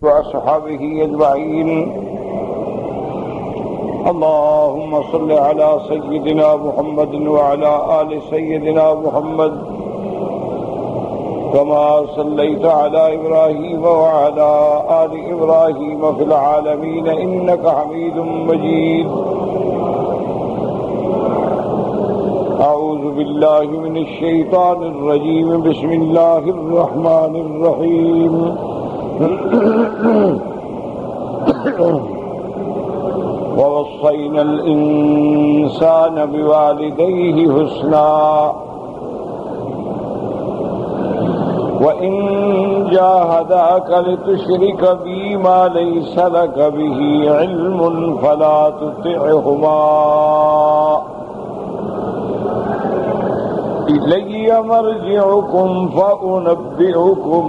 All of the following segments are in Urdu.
وأصحابه أجمعين. اللهم صل على سيدنا محمد وعلى آل سيدنا محمد كما صليت على إبراهيم وعلى آل إبراهيم في العالمين إنك حميد مجيد. أعوذ بالله من الشيطان الرجيم. بسم الله الرحمن الرحيم. ووصينا الإنسان بوالديه حسنا وإن جاهداك لتشرك بي ما ليس لك به علم فلا تطعهما إلي مرجعكم فأنبئكم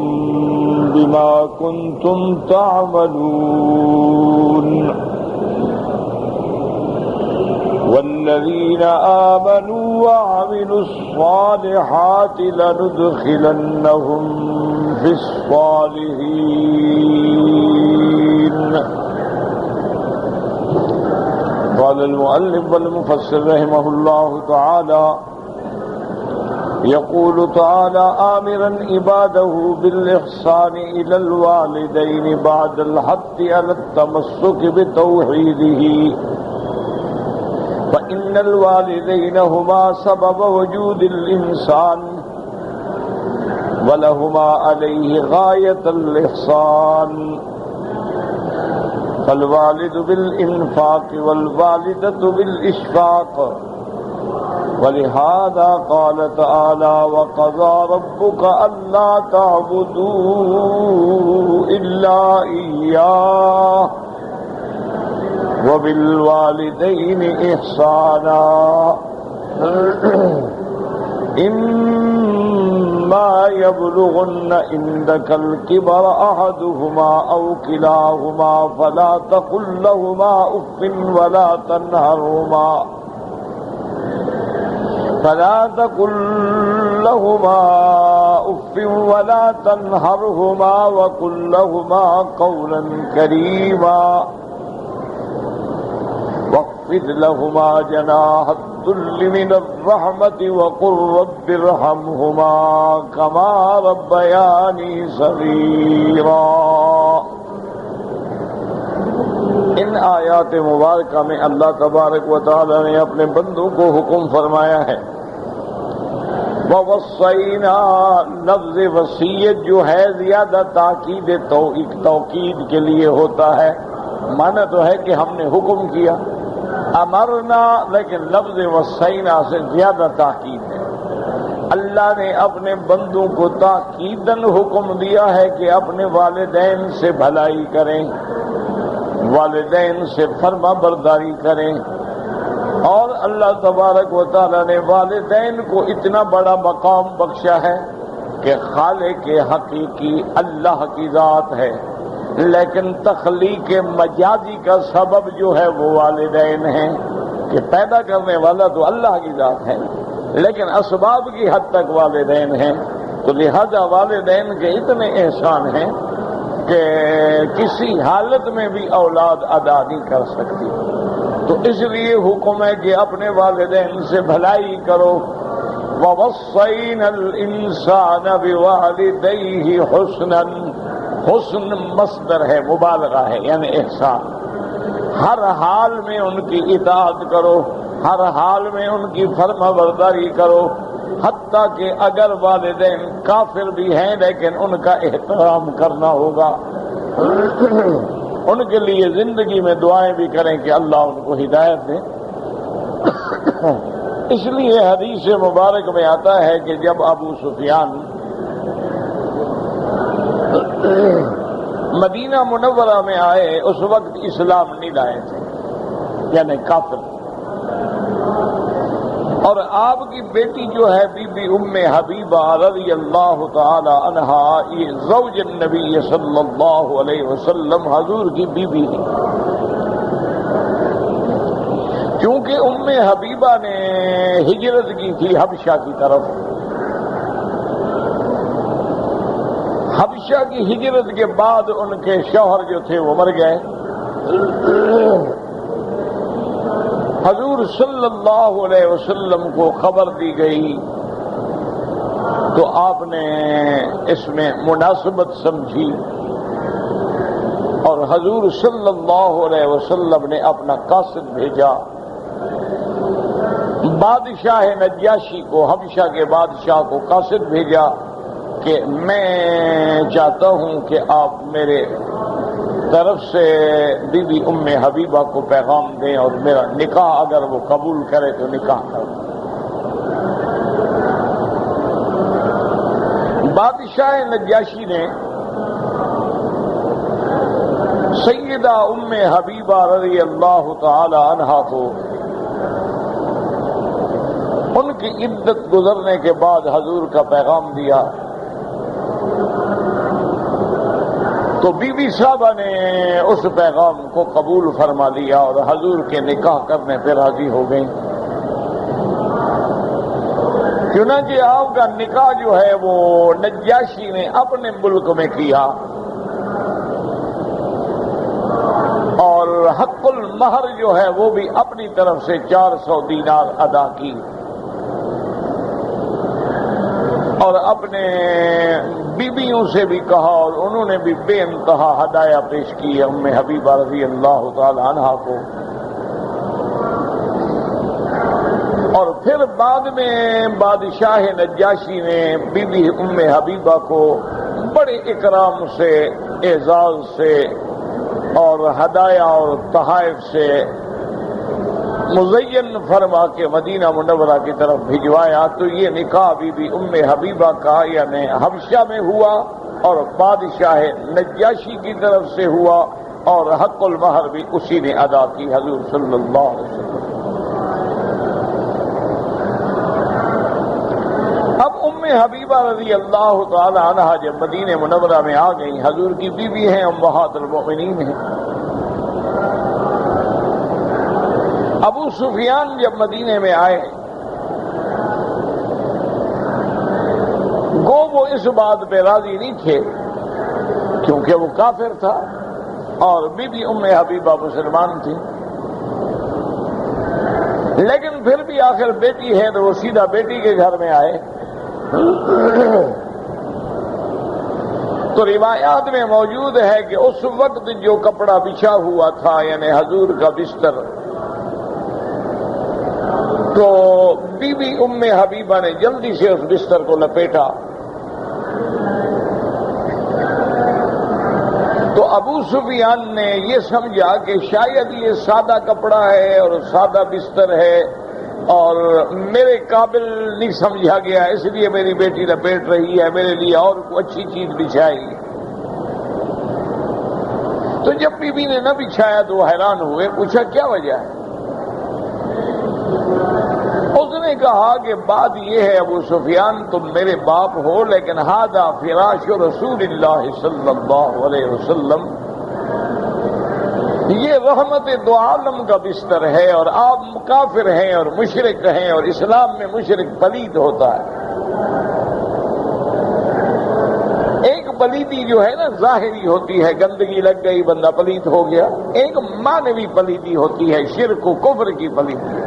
بما كنتم تعملون. والذين آمنوا وعملوا الصالحات لندخلنهم في الصالحين. قال المؤلف والمفسر رحمه الله تعالى: يقول تعالى آمرا عباده بالإحسان إلى الوالدين بعد الحث على التمسك بتوحيده، فإن الوالدين هما سبب وجود الإنسان ولهما عليه غاية الإحسان، فالوالد بالإنفاق والوالدة بالإشفاق. ولهذا قال تعالى: وقضى ربك ألا تعبدوا إلا إياه وبالوالدين إحسانا. إما يبلغن عندك الكبر أحدهما أو كلاهما فلا تقل لهما أف ولا تنهرهما وقل لهما قولا كريما واخفض لهما جناح الذل من الرحمة وقل رب ارحمهما كما ربياني صغيرا. ان آیات مبارکہ میں اللہ تبارک و تعالی نے اپنے بندوں کو حکم فرمایا ہے. وَوَصَّيْنَا، لفظ وصیت جو ہے زیادہ تاکید توکید کے لیے ہوتا ہے. معنی تو ہے کہ ہم نے حکم کیا، امرنا، لیکن لفظ وصینا سے زیادہ تاکید ہے. اللہ نے اپنے بندوں کو تاکیداً حکم دیا ہے کہ اپنے والدین سے بھلائی کریں، والدین سے فرما برداری کریں. اور اللہ تبارک و تعالی نے والدین کو اتنا بڑا مقام بخشا ہے کہ خالق حقیقی اللہ کی ذات ہے، لیکن تخلیق مجازی کا سبب جو ہے وہ والدین ہیں، کہ پیدا کرنے والا تو اللہ کی ذات ہے لیکن اسباب کی حد تک والدین ہیں. تو لہذا والدین کے اتنے احسان ہیں کہ کسی حالت میں بھی اولاد ادا نہیں کر سکتی. تو اس لیے حکم ہے کہ اپنے والدین سے بھلائی کرو. وَوَصَّيْنَا الْإِنسَانَ بِوَالِدَيْهِ حُسْنًا، حسن مصدر ہے، مبالغہ ہے، یعنی احسان. ہر حال میں ان کی اطاعت کرو، ہر حال میں ان کی فرما برداری کرو، حتیٰ کہ اگر والدین کافر بھی ہیں لیکن ان کا احترام کرنا ہوگا. ان کے لیے زندگی میں دعائیں بھی کریں کہ اللہ ان کو ہدایت دے. اس لیے حدیث مبارک میں آتا ہے کہ جب ابو سفیان مدینہ منورہ میں آئے اس وقت اسلام نہیں لائے تھے، یعنی کافر. اور آپ کی بیٹی جو ہے بی بی ام حبیبہ رضی اللہ تعالی عنہا، یہ زوج النبی صلی اللہ علیہ وسلم، حضور کی بیوی ہے. کیونکہ ام حبیبہ نے ہجرت کی تھی حبشہ کی طرف. حبشہ کی ہجرت کے بعد ان کے شوہر جو تھے وہ مر گئے. حضور صلی اللہ علیہ وسلم کو خبر دی گئی تو آپ نے اس میں مناسبت سمجھی اور حضور صلی اللہ علیہ وسلم نے اپنا قاصد بھیجا. بادشاہ نجاشی کو، حبشہ کے بادشاہ کو قاصد بھیجا کہ میں چاہتا ہوں کہ آپ میرے طرف سے بی بی ام حبیبہ کو پیغام دیں اور میرا نکاح اگر وہ قبول کرے تو نکاح کریں. بادشاہ نجاشی نے سیدہ ام حبیبہ رضی اللہ تعالی عنہا کو ان کی عدت گزرنے کے بعد حضور کا پیغام دیا تو بی بی صاحبہ نے اس پیغام کو قبول فرما لیا اور حضور کے نکاح کرنے پہ راضی ہو گئی. چنانچہ آپ کا نکاح جو ہے وہ نجاشی نے اپنے ملک میں کیا اور حق المہر جو ہے وہ بھی اپنی طرف سے 400 دینار ادا کی اور اپنے بیویوں سے بھی کہا اور انہوں نے بھی بے انتہا ہدایہ پیش کی ام حبیبہ رضی اللہ تعالی عنہا کو. اور پھر بعد میں بادشاہ نجاشی نے بی بی ام حبیبہ کو بڑے اکرام سے، اعزاز سے اور ہدایہ اور تحائف سے مزین فرما کے مدینہ منورہ کی طرف بھجوایا. تو یہ نکاح بی بی ام حبیبہ کا یعنی حبشہ میں ہوا اور بادشاہ نجاشی کی طرف سے ہوا اور حق المہر بھی اسی نے ادا کی، حضور صلی اللہ علیہ وسلم. اب ام حبیبہ رضی اللہ تعالی عنہا جب مدینہ منورہ میں آ گئی، حضور کی بیوی ہیں، امہات المؤمنین ہیں. ابو سفیان جب مدینے میں آئے گو وہ اس بات پہ راضی نہیں تھے کیونکہ وہ کافر تھا اور بی بی ام حبیبہ مسلمان تھی، لیکن پھر بھی آخر بیٹی ہے تو وہ سیدھا بیٹی کے گھر میں آئے. تو روایات میں موجود ہے کہ اس وقت جو کپڑا بچھا ہوا تھا یعنی حضور کا بستر، تو بی بی ام حبیبہ نے جلدی سے اس بستر کو لپیٹا. تو ابو سفیان نے یہ سمجھا کہ شاید یہ سادہ کپڑا ہے اور سادہ بستر ہے اور میرے قابل نہیں سمجھا گیا، اس لیے میری بیٹی لپیٹ رہی ہے، میرے لیے اور کوئی اچھی چیز بچھائے گی. تو جب بی بی نے نہ بچھایا تو وہ حیران ہوئے، پوچھا کیا وجہ ہے؟ اس نے کہا کہ بات یہ ہے ابو سفیان تم میرے باپ ہو لیکن ھذا فراش رسول اللہ صلی اللہ علیہ وسلم، یہ رحمت دو عالم کا بستر ہے اور آپ کافر ہیں اور مشرک ہیں اور اسلام میں مشرک پلید ہوتا ہے. ایک پلیدی جو ہے نا ظاہری ہوتی ہے، گندگی لگ گئی بندہ پلید ہو گیا، ایک معنوی پلیدی ہوتی ہے، شرک و کفر کی پلیدی.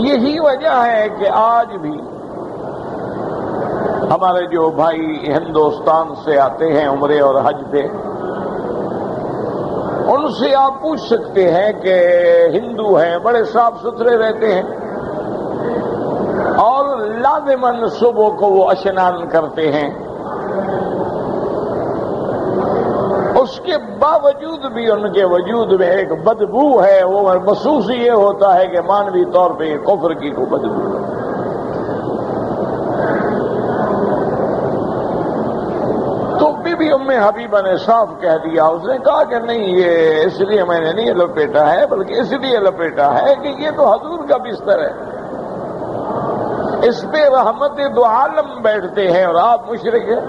یہی وجہ ہے کہ آج بھی ہمارے جو بھائی ہندوستان سے آتے ہیں عمرے اور حج پہ، ان سے آپ پوچھ سکتے ہیں کہ ہندو ہیں، بڑے صاف ستھرے رہتے ہیں اور لازماً صبح کو وہ اشنان کرتے ہیں، اس کے باوجود بھی ان کے وجود میں ایک بدبو ہے، وہ محسوس یہ ہوتا ہے کہ مانوی طور پہ یہ کفر کی کو بدبو ہے. تو بی بی ام حبیبہ نے صاف کہہ دیا، اس نے کہا کہ نہیں یہ اس لیے میں نے نہیں لپیٹا ہے بلکہ اس لیے لپیٹا ہے کہ یہ تو حضور کا بستر ہے، اس پہ رحمت دو عالم بیٹھتے ہیں اور آپ مشرک ہیں.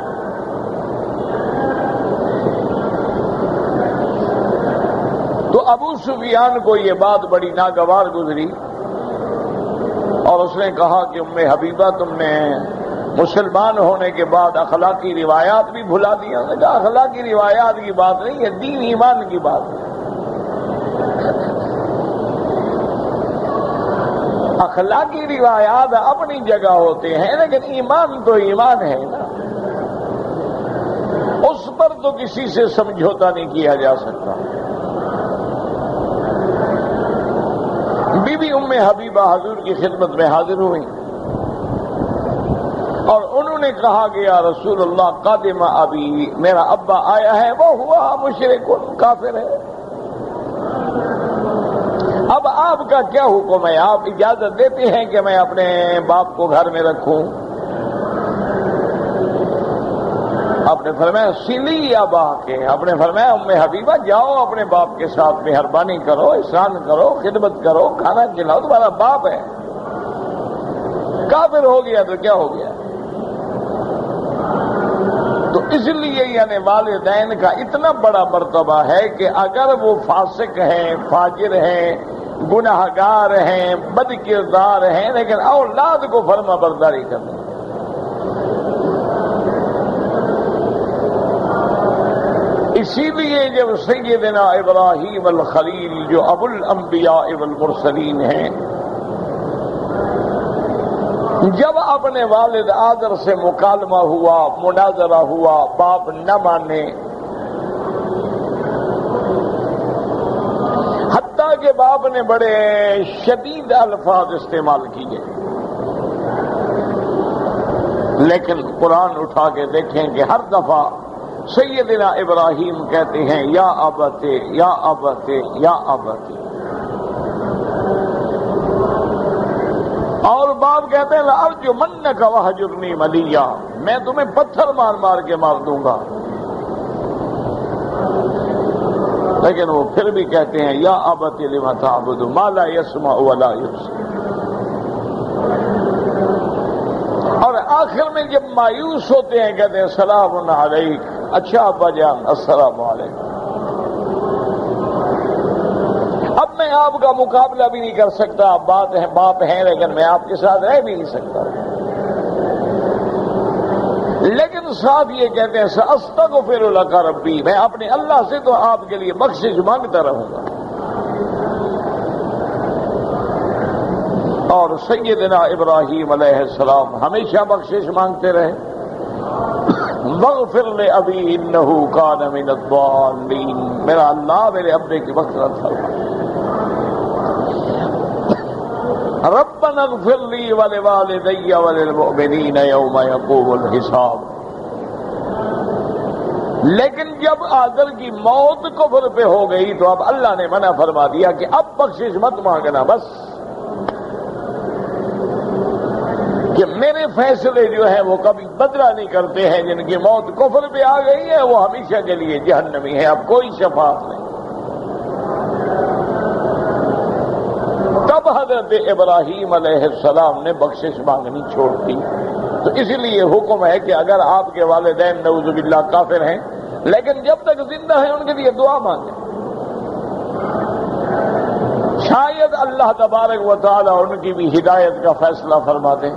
تو ابو سفیان کو یہ بات بڑی ناگوار گزری اور اس نے کہا کہ ام حبیبہ تم نے مسلمان ہونے کے بعد اخلاقی روایات بھی بھلا دیا. میں نے کہا اخلاقی روایات کی بات نہیں ہے، دین ایمان کی بات ہے. اخلاقی روایات اپنی جگہ ہوتے ہیں لیکن ایمان تو ایمان ہے نا، اس پر تو کسی سے سمجھوتا نہیں کیا جا سکتا. بی بی ام حبیبہ حضور کی خدمت میں حاضر ہوئی اور انہوں نے کہا کہ یا رسول اللہ قادم ابی، میرا ابا آیا ہے، وہ ہوا مشرک کافر ہے. اب آپ کا کیا حکم ہے؟ آپ اجازت دیتے ہیں کہ میں اپنے باپ کو گھر میں رکھوں؟ آپ نے فرمایا سلی ابا کے. آپ نے فرمایا ام حبیبہ جاؤ اپنے باپ کے ساتھ مہربانی کرو، احسان کرو، خدمت کرو، کھانا کھلاؤ، تمہارا باپ ہے. کافر ہو گیا تو کیا ہو گیا؟ تو اس لیے یعنی والدین کا اتنا بڑا مرتبہ ہے کہ اگر وہ فاسق ہیں، فاجر ہیں، گناہگار ہیں، بد کردار ہیں، لیکن اولاد کو فرما برداری کریں. اسی لیے جب سیدنا ابراہیم الخلیل جو ابو الانبیاء والمرسلین ہیں، جب اپنے والد آدر سے مکالمہ ہوا، مناظرہ ہوا، باپ نہ مانے، حتیٰ کہ باپ نے بڑے شدید الفاظ استعمال کیے، لیکن قرآن اٹھا کے دیکھیں کہ ہر دفعہ سیدنا ابراہیم کہتے ہیں یا ابتے یا ابتے یا ابتے، اور باپ کہتے ہیں لأرجمنک وہجرنی ملیا، میں تمہیں پتھر مار مار کے مار دوں گا. لیکن وہ پھر بھی کہتے ہیں یا ابت لم تعبد ما لا يسمع ولا يبصر. اور آخر میں جب مایوس ہوتے ہیں کہتے ہیں سلام علیک. اچھا ابا جان السلام علیکم. اب میں آپ کا مقابلہ بھی نہیں کر سکتا، باپ ہیں لیکن میں آپ کے ساتھ رہ بھی نہیں سکتا. لیکن ساتھ یہ کہتے ہیں سأستغفر لک ربی، میں اپنے اللہ سے تو آپ کے لیے بخشش مانگتا رہوں گا. اور سیدنا ابراہیم علیہ السلام ہمیشہ بخشش مانگتے رہے. واغفر لأبی انہ کان من الضالین، میرا اللہ میرے ابے کی مغفرت فرما. ربنا اغفر لی ولوالدی وللمؤمنین یوم یقوم الحساب. لیکن جب آدر کی موت کفر پہ ہو گئی تو اب اللہ نے منع فرما دیا کہ اب بخشش مت مانگنا، بس کہ میرے فیصلے جو ہیں وہ کبھی بدلہ نہیں کرتے ہیں. جن کی موت کفر پہ آ گئی ہے وہ ہمیشہ کے لیے جہنمی ہے، اب کوئی شفاعت نہیں. تب حضرت ابراہیم علیہ السلام نے بخشش مانگنی چھوڑ دی. تو اس لیے حکم ہے کہ اگر آپ کے والدین نعوذ باللہ کافر ہیں لیکن جب تک زندہ ہیں ان کے لیے دعا مانگیں، شاید اللہ تبارک و تعالی ان کی بھی ہدایت کا فیصلہ فرما دیں.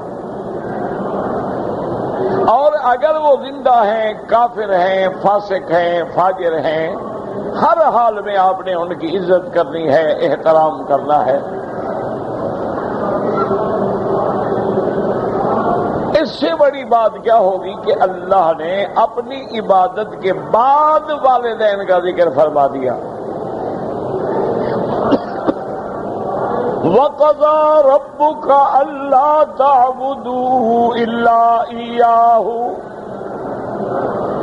اور اگر وہ زندہ ہیں، کافر ہیں، فاسق ہیں، فاجر ہیں، ہر حال میں آپ نے ان کی عزت کرنی ہے، احترام کرنا ہے. اس سے بڑی بات کیا ہوگی کہ اللہ نے اپنی عبادت کے بعد والدین کا ذکر فرما دیا. وَقَضَىٰ رَبُّكَ أَلَّا تَعْبُدُوا إِلَّا إِيَّاهُ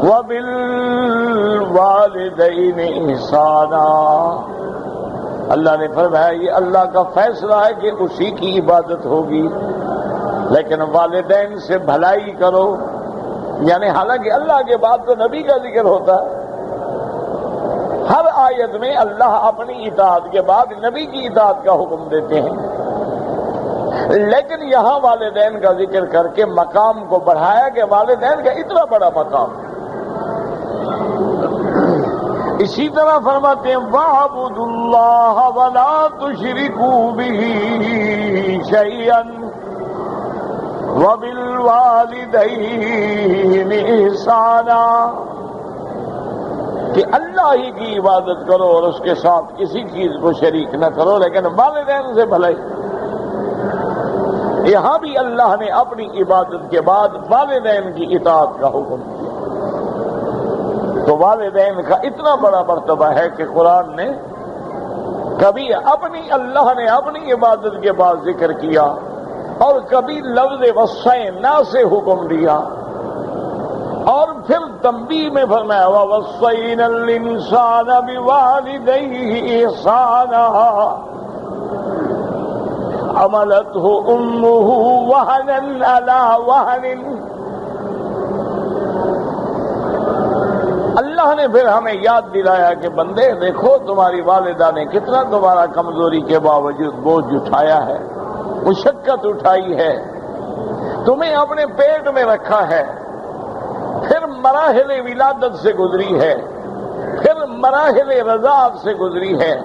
وَبِالْوَالِدَيْنِ إِحْسَانًا. اللہ نے فرمایا یہ اللہ کا فیصلہ ہے کہ اسی کی عبادت ہوگی، لیکن والدین سے بھلائی کرو. یعنی حالانکہ اللہ کے بعد تو نبی کا ذکر ہوتا ہے، ہر آیت میں اللہ اپنی اطاعت کے بعد نبی کی اطاعت کا حکم دیتے ہیں، لیکن یہاں والدین کا ذکر کر کے مقام کو بڑھایا کہ والدین کا اتنا بڑا مقام. اسی طرح فرماتے ہیں وَاعْبُدُوا اللَّهَ وَلَا تُشْرِكُوا بِهِ شَيْئًا وبالوالدین احسانا، کہ اللہ ہی کی عبادت کرو اور اس کے ساتھ کسی چیز کو شریک نہ کرو، لیکن والدین سے بھلائی۔ یہاں بھی اللہ نے اپنی عبادت کے بعد والدین کی اطاعت کا حکم دیا۔ تو والدین کا اتنا بڑا مرتبہ ہے کہ قرآن نے کبھی اللہ نے اپنی عبادت کے بعد ذکر کیا اور کبھی لفظ وصینا سے حکم دیا، اور پھر تنبیہ میں فرمایا وَوَصَّيْنَا الْإِنسَانَ بِوَالِدَيْهِ إِحْسَانًا حَمَلَتْهُ أُمُّهُ وَهْنًا عَلَى وَهْنٍ۔ اللہ نے پھر ہمیں یاد دلایا کہ بندے دیکھو تمہاری والدہ نے کتنا تمہارا کمزوری کے باوجود بوجھ اٹھایا ہے، مشقت اٹھائی ہے، تمہیں اپنے پیٹ میں رکھا ہے، پھر مراحل ولادت سے گزری ہے، پھر مراحل رضاعت سے گزری ہے۔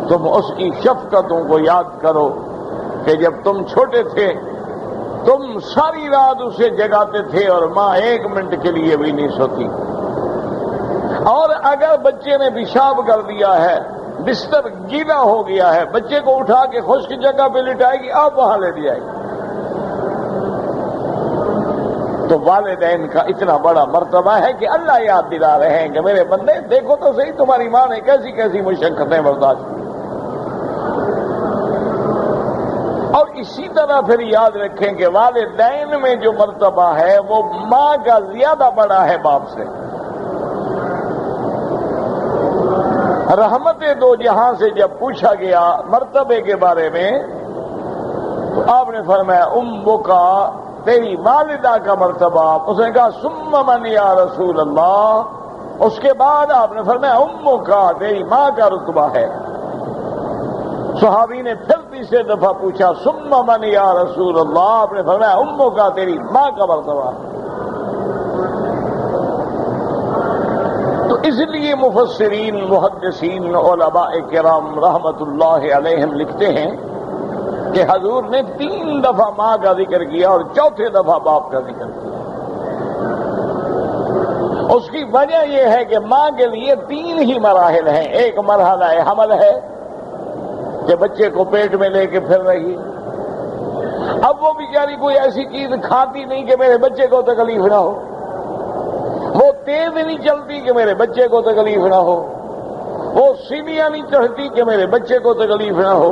تم اس کی شفقتوں کو یاد کرو کہ جب تم چھوٹے تھے تم ساری رات اسے جگاتے تھے اور ماں 1 منٹ کے لیے بھی نہیں سوتی، اور اگر بچے نے پیشاب کر دیا ہے، بستر گیلا ہو گیا ہے، بچے کو اٹھا کے خشک جگہ پہ لٹائے گی، آپ وہاں لیٹ جائے گی۔ تو والدین کا اتنا بڑا مرتبہ ہے کہ اللہ یاد دلا رہے ہیں کہ میرے بندے دیکھو تو صحیح تمہاری ماں نے کیسی کیسی مشقتیں برداشت کی۔ اور اسی طرح پھر یاد رکھیں کہ والدین میں جو مرتبہ ہے وہ ماں کا زیادہ بڑا ہے باپ سے۔ رحمت دو جہاں سے جب پوچھا گیا مرتبے کے بارے میں تو آپ نے فرمایا امک، تیری والدہ کا مرتبہ۔ اس نے کہا ثم من یا رسول اللہ، اس کے بعد آپ نے فرمایا امک، تیری ماں کا رتبہ ہے۔ صحابی نے پھر تیسرے دفعہ پوچھا ثم من یا رسول اللہ، آپ نے فرمایا امک، تیری ماں کا مرتبہ ہے۔ تو اس لیے مفسرین، محدثین، علماء کرام رحمت اللہ علیہم لکھتے ہیں کہ حضور نے 3 دفعہ ماں کا ذکر کیا اور 4تھے دفعہ باپ کا ذکر کیا۔ اس کی وجہ یہ ہے کہ ماں کے لیے 3 ہی مراحل ہیں۔ ایک مرحلہ حمل ہے کہ بچے کو پیٹ میں لے کے پھر رہی، اب وہ بیچاری کوئی ایسی چیز کھاتی نہیں کہ میرے بچے کو تکلیف نہ ہو، وہ تیز نہیں چلتی کہ میرے بچے کو تکلیف نہ ہو، وہ سیڑھیاں نہیں چڑھتی کہ میرے بچے کو تکلیف نہ ہو۔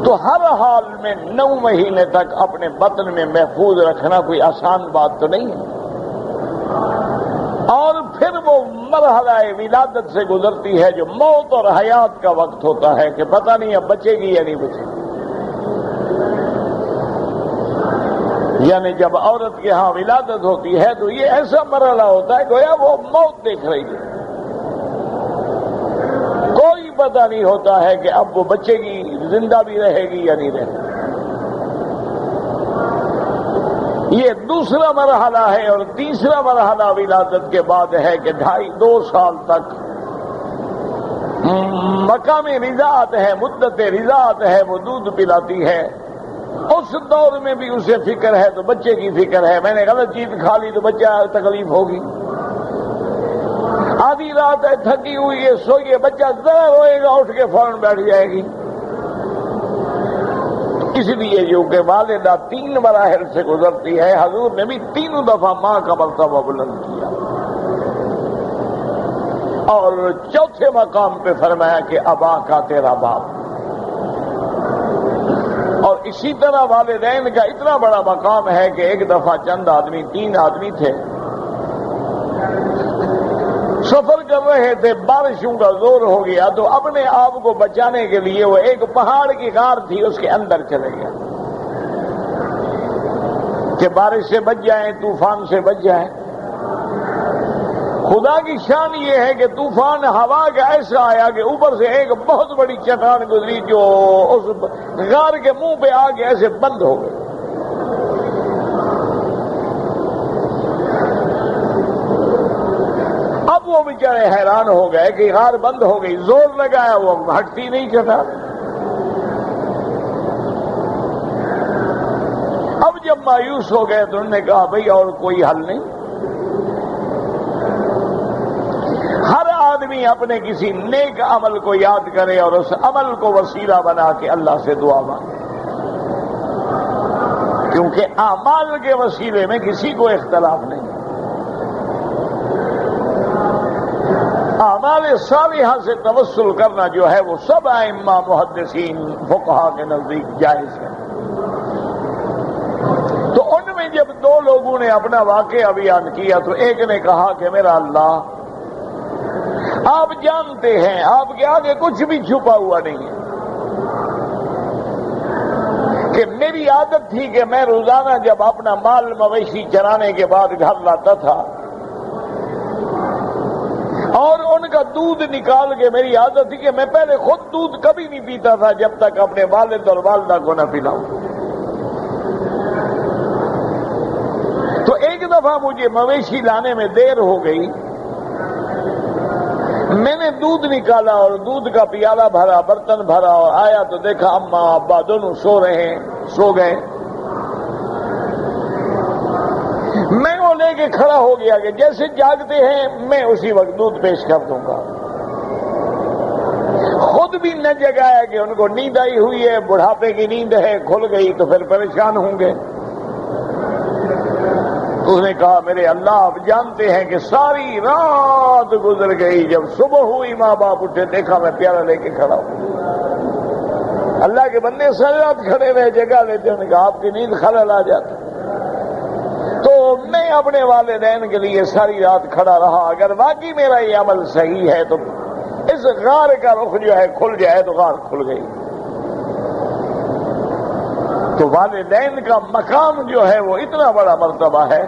تو ہر حال میں 9 مہینے تک اپنے بطن میں محفوظ رکھنا کوئی آسان بات تو نہیں ہے۔ اور پھر وہ مرحلہ ولادت سے گزرتی ہے جو موت اور حیات کا وقت ہوتا ہے کہ پتہ نہیں اب بچے گی یا نہیں بچے گی۔ یعنی جب عورت کے ہاں ولادت ہوتی ہے تو یہ ایسا مرحلہ ہوتا ہے گویا وہ موت دیکھ رہی ہے، کوئی پتہ نہیں ہوتا ہے کہ اب وہ بچے گی، زندہ بھی رہے گی یا نہیں رہے گی۔ یہ دوسرا مرحلہ ہے۔ اور تیسرا مرحلہ ولادت کے بعد ہے کہ 2.5 سال تک مقام رضاعت ہے، مدت رضاعت ہے، وہ دودھ پلاتی ہے۔ اس دور میں بھی اسے فکر ہے تو بچے کی فکر ہے، میں نے غلط چیز کھا لی تو بچہ تکلیف ہوگی، آدھی رات ہے تھکی ہوئی ہے سوئیے، بچہ ذرا روئے گا اٹھ کے فوراً بیٹھ جائے گی۔ اس لیے جو کہ والدہ 3 مراحل سے گزرتی ہے، حضور نے بھی 3 دفعہ ماں کا مرتبہ بلند کیا اور 4تھے مقام پہ فرمایا کہ ابا کا تیرا باپ۔ اور اسی طرح والدین کا اتنا بڑا مقام ہے کہ ایک دفعہ 3 آدمی تھے، سفر کر رہے تھے، بارشوں کا زور ہو گیا تو اپنے آپ کو بچانے کے لیے وہ ایک پہاڑ کی غار تھی اس کے اندر چلے گئے کہ بارش سے بچ جائیں، طوفان سے بچ جائیں۔ خدا کی شان یہ ہے کہ طوفان ہوا کا ایسا آیا کہ اوپر سے ایک بہت بڑی چٹان گزری جو اس غار کے منہ پہ آ کے ایسے بند ہو گئی۔ اب وہ بیچارے حیران ہو گئے کہ غار بند ہو گئی، زور لگایا وہ ہٹتی نہیں چٹان۔ جب مایوس ہو گئے تو انہوں نے کہا بھئی اور کوئی حل نہیں؟ ہر آدمی اپنے کسی نیک عمل کو یاد کرے اور اس عمل کو وسیلہ بنا کے اللہ سے دعا مانگے، کیونکہ اعمال کے وسیلے میں کسی کو اختلاف نہیں۔ اعمال صالحہ سے توسل کرنا جو ہے وہ سب ائمہ محدثین فقہا کے نزدیک جائز ہے۔ تو ان میں جب دو لوگوں نے اپنا واقعہ بیان کیا تو ایک نے کہا کہ میرا اللہ، آپ جانتے ہیں آپ کے آگے کچھ بھی چھپا ہوا نہیں ہے کہ میری عادت تھی کہ میں روزانہ جب اپنا مال مویشی چرانے کے بعد گھر لاتا تھا اور ان کا دودھ نکال کے میری عادت تھی کہ میں پہلے خود دودھ کبھی نہیں پیتا تھا جب تک اپنے والد اور والدہ کو نہ پلاؤں۔ تو ایک دفعہ مجھے مویشی لانے میں دیر ہو گئی، میں نے دودھ نکالا اور دودھ کا پیالہ بھرا، برتن بھرا اور آیا تو دیکھا اماں ابا دونوں سو گئے۔ میں وہ لے کے کھڑا ہو گیا کہ جیسے جاگتے ہیں میں اسی وقت دودھ پیش کر دوں گا۔ خود بھی نہ جگایا کہ ان کو نیند آئی ہوئی ہے، بڑھاپے کی نیند ہے، کھل گئی تو پھر پریشان ہوں گے۔ اس نے کہا میرے اللہ آپ جانتے ہیں کہ ساری رات گزر گئی، جب صبح ہوئی ماں باپ اٹھے دیکھا میں پیالہ لے کے کھڑا ہوں۔ اللہ کے بندے ساری رات کھڑے رہے، جگہ لیتے، انہوں نے کہا آپ کی نیند خلل آ جاتی۔ تو میں اپنے والدین کے لیے ساری رات کھڑا رہا، اگر واقعی میرا یہ عمل صحیح ہے تو اس غار کا رخ جو ہے کھل جائے، تو غار کھل گئی۔ تو والدین کا مقام جو ہے وہ اتنا بڑا مرتبہ ہے،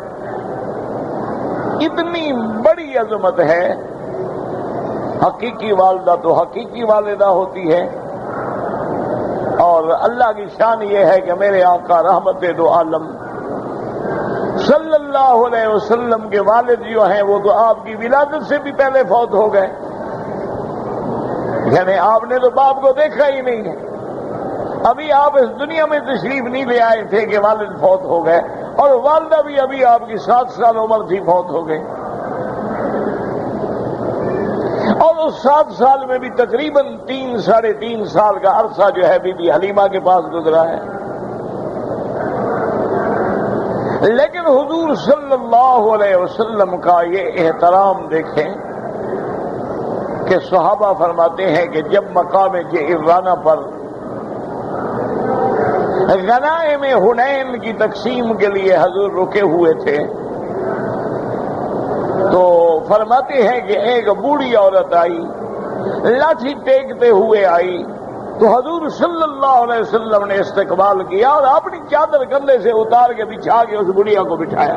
اتنی بڑی عظمت ہے۔ حقیقی والدہ تو حقیقی والدہ ہوتی ہے، اور اللہ کی شان یہ ہے کہ میرے آقا رحمت دو عالم صلی اللہ علیہ وسلم کے والد جو ہیں وہ تو آپ کی ولادت سے بھی پہلے فوت ہو گئے، یعنی آپ نے تو باپ کو دیکھا ہی نہیں ہے، ابھی آپ اس دنیا میں تشریف نہیں لے آئے تھے کہ والد فوت ہو گئے، اور والدہ بھی ابھی آپ کی 7 سال عمر تھی فوت ہو گئی، اور اس 7 سال میں بھی تقریباً 3 ساڑھے 3 سال کا عرصہ جو ہے بی بی حلیمہ کے پاس گزرا ہے۔ لیکن حضور صلی اللہ علیہ وسلم کا یہ احترام دیکھیں کہ صحابہ فرماتے ہیں کہ جب مقام جعرانہ پر غنائم حنین کی تقسیم کے لیے حضور رکے ہوئے تھے تو فرماتے ہیں کہ ایک بوڑھی عورت آئی، لاٹھی ٹیکتے ہوئے آئی، تو حضور صلی اللہ علیہ وسلم نے استقبال کیا اور اپنی چادر کندھے سے اتار کے بچھا کے اس بڑھیا کو بٹھایا،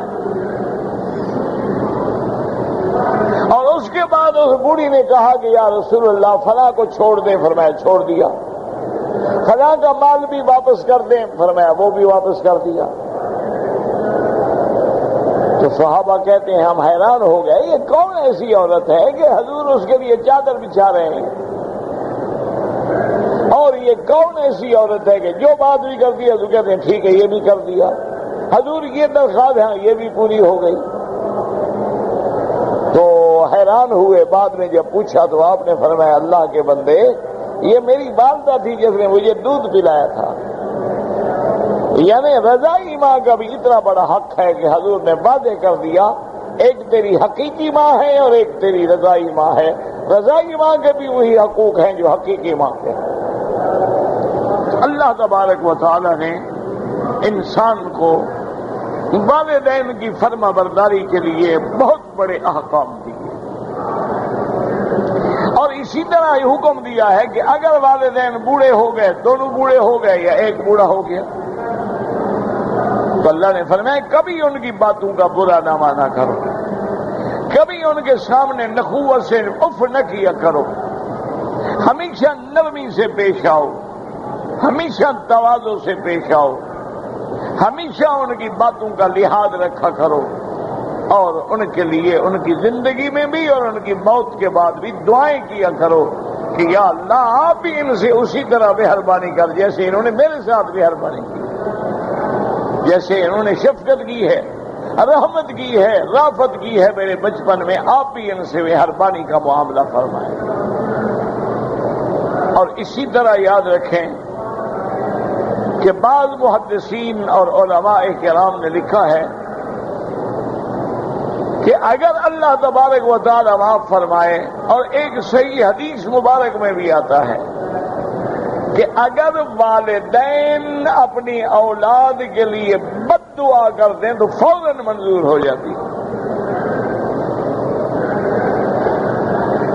اور اس کے بعد اس بوڑھی نے کہا کہ یا رسول اللہ فلاں کو چھوڑ دیں، فرمایا چھوڑ دیا، فلاں کا مال بھی واپس کر دیں، فرمایا وہ بھی واپس کر دیا۔ تو صحابہ کہتے ہیں ہم حیران ہو گئے، یہ کون ایسی عورت ہے کہ حضور اس کے لیے چادر بچھا رہے ہیں، اور یہ کون ایسی عورت ہے کہ جو بات بھی کر دیا تو کہتے ہیں ٹھیک ہے یہ بھی کر دیا، حضور یہ درخواست ہے یہ بھی پوری ہو گئی۔ تو حیران ہوئے، بعد میں جب پوچھا تو آپ نے فرمایا اللہ کے بندے یہ میری والدہ تھی جس نے مجھے دودھ پلایا تھا، یعنی رضائی ماں کا بھی اتنا بڑا حق ہے کہ حضور نے وعدے کر دیا ایک تیری حقیقی ماں ہے اور ایک تیری رضائی ماں ہے، رضائی ماں کے بھی وہی حقوق ہیں جو حقیقی ماں کے ہیں۔ اللہ تبارک و تعالی نے انسان کو والدین کی فرما برداری کے لیے بہت بڑے احکام دیے، اور اسی طرح یہ حکم دیا ہے کہ اگر والدین بوڑھے ہو گئے، دونوں بوڑھے ہو گئے یا ایک بوڑھا ہو گیا، تو اللہ نے فرمایا کبھی ان کی باتوں کا برا نہ مانا کرو، کبھی ان کے سامنے نخوت سے اف نہ کیا کرو، ہمیشہ نرمی سے پیش آؤ، ہمیشہ تواضع سے پیش آؤ، ہمیشہ ان کی باتوں کا لحاظ رکھا کرو، اور ان کے لیے ان کی زندگی میں بھی اور ان کی موت کے بعد بھی دعائیں کیا کرو کہ یا اللہ آپ بھی ان سے اسی طرح مہربانی کر جیسے انہوں نے میرے ساتھ مہربانی کی۔ جیسے انہوں نے شفقت کی ہے، رحمت کی ہے، رافت کی ہے میرے بچپن میں، آپ بھی ان سے مہربانی کا معاملہ فرمائیں۔ اور اسی طرح یاد رکھیں کہ بعض محدثین اور علماء کرام نے لکھا ہے کہ اگر اللہ تبارک و تعالی معاف فرمائے، اور ایک صحیح حدیث مبارک میں بھی آتا ہے کہ اگر والدین اپنی اولاد کے لیے بد دعا کر دیں تو فوراً منظور ہو جاتی ہے۔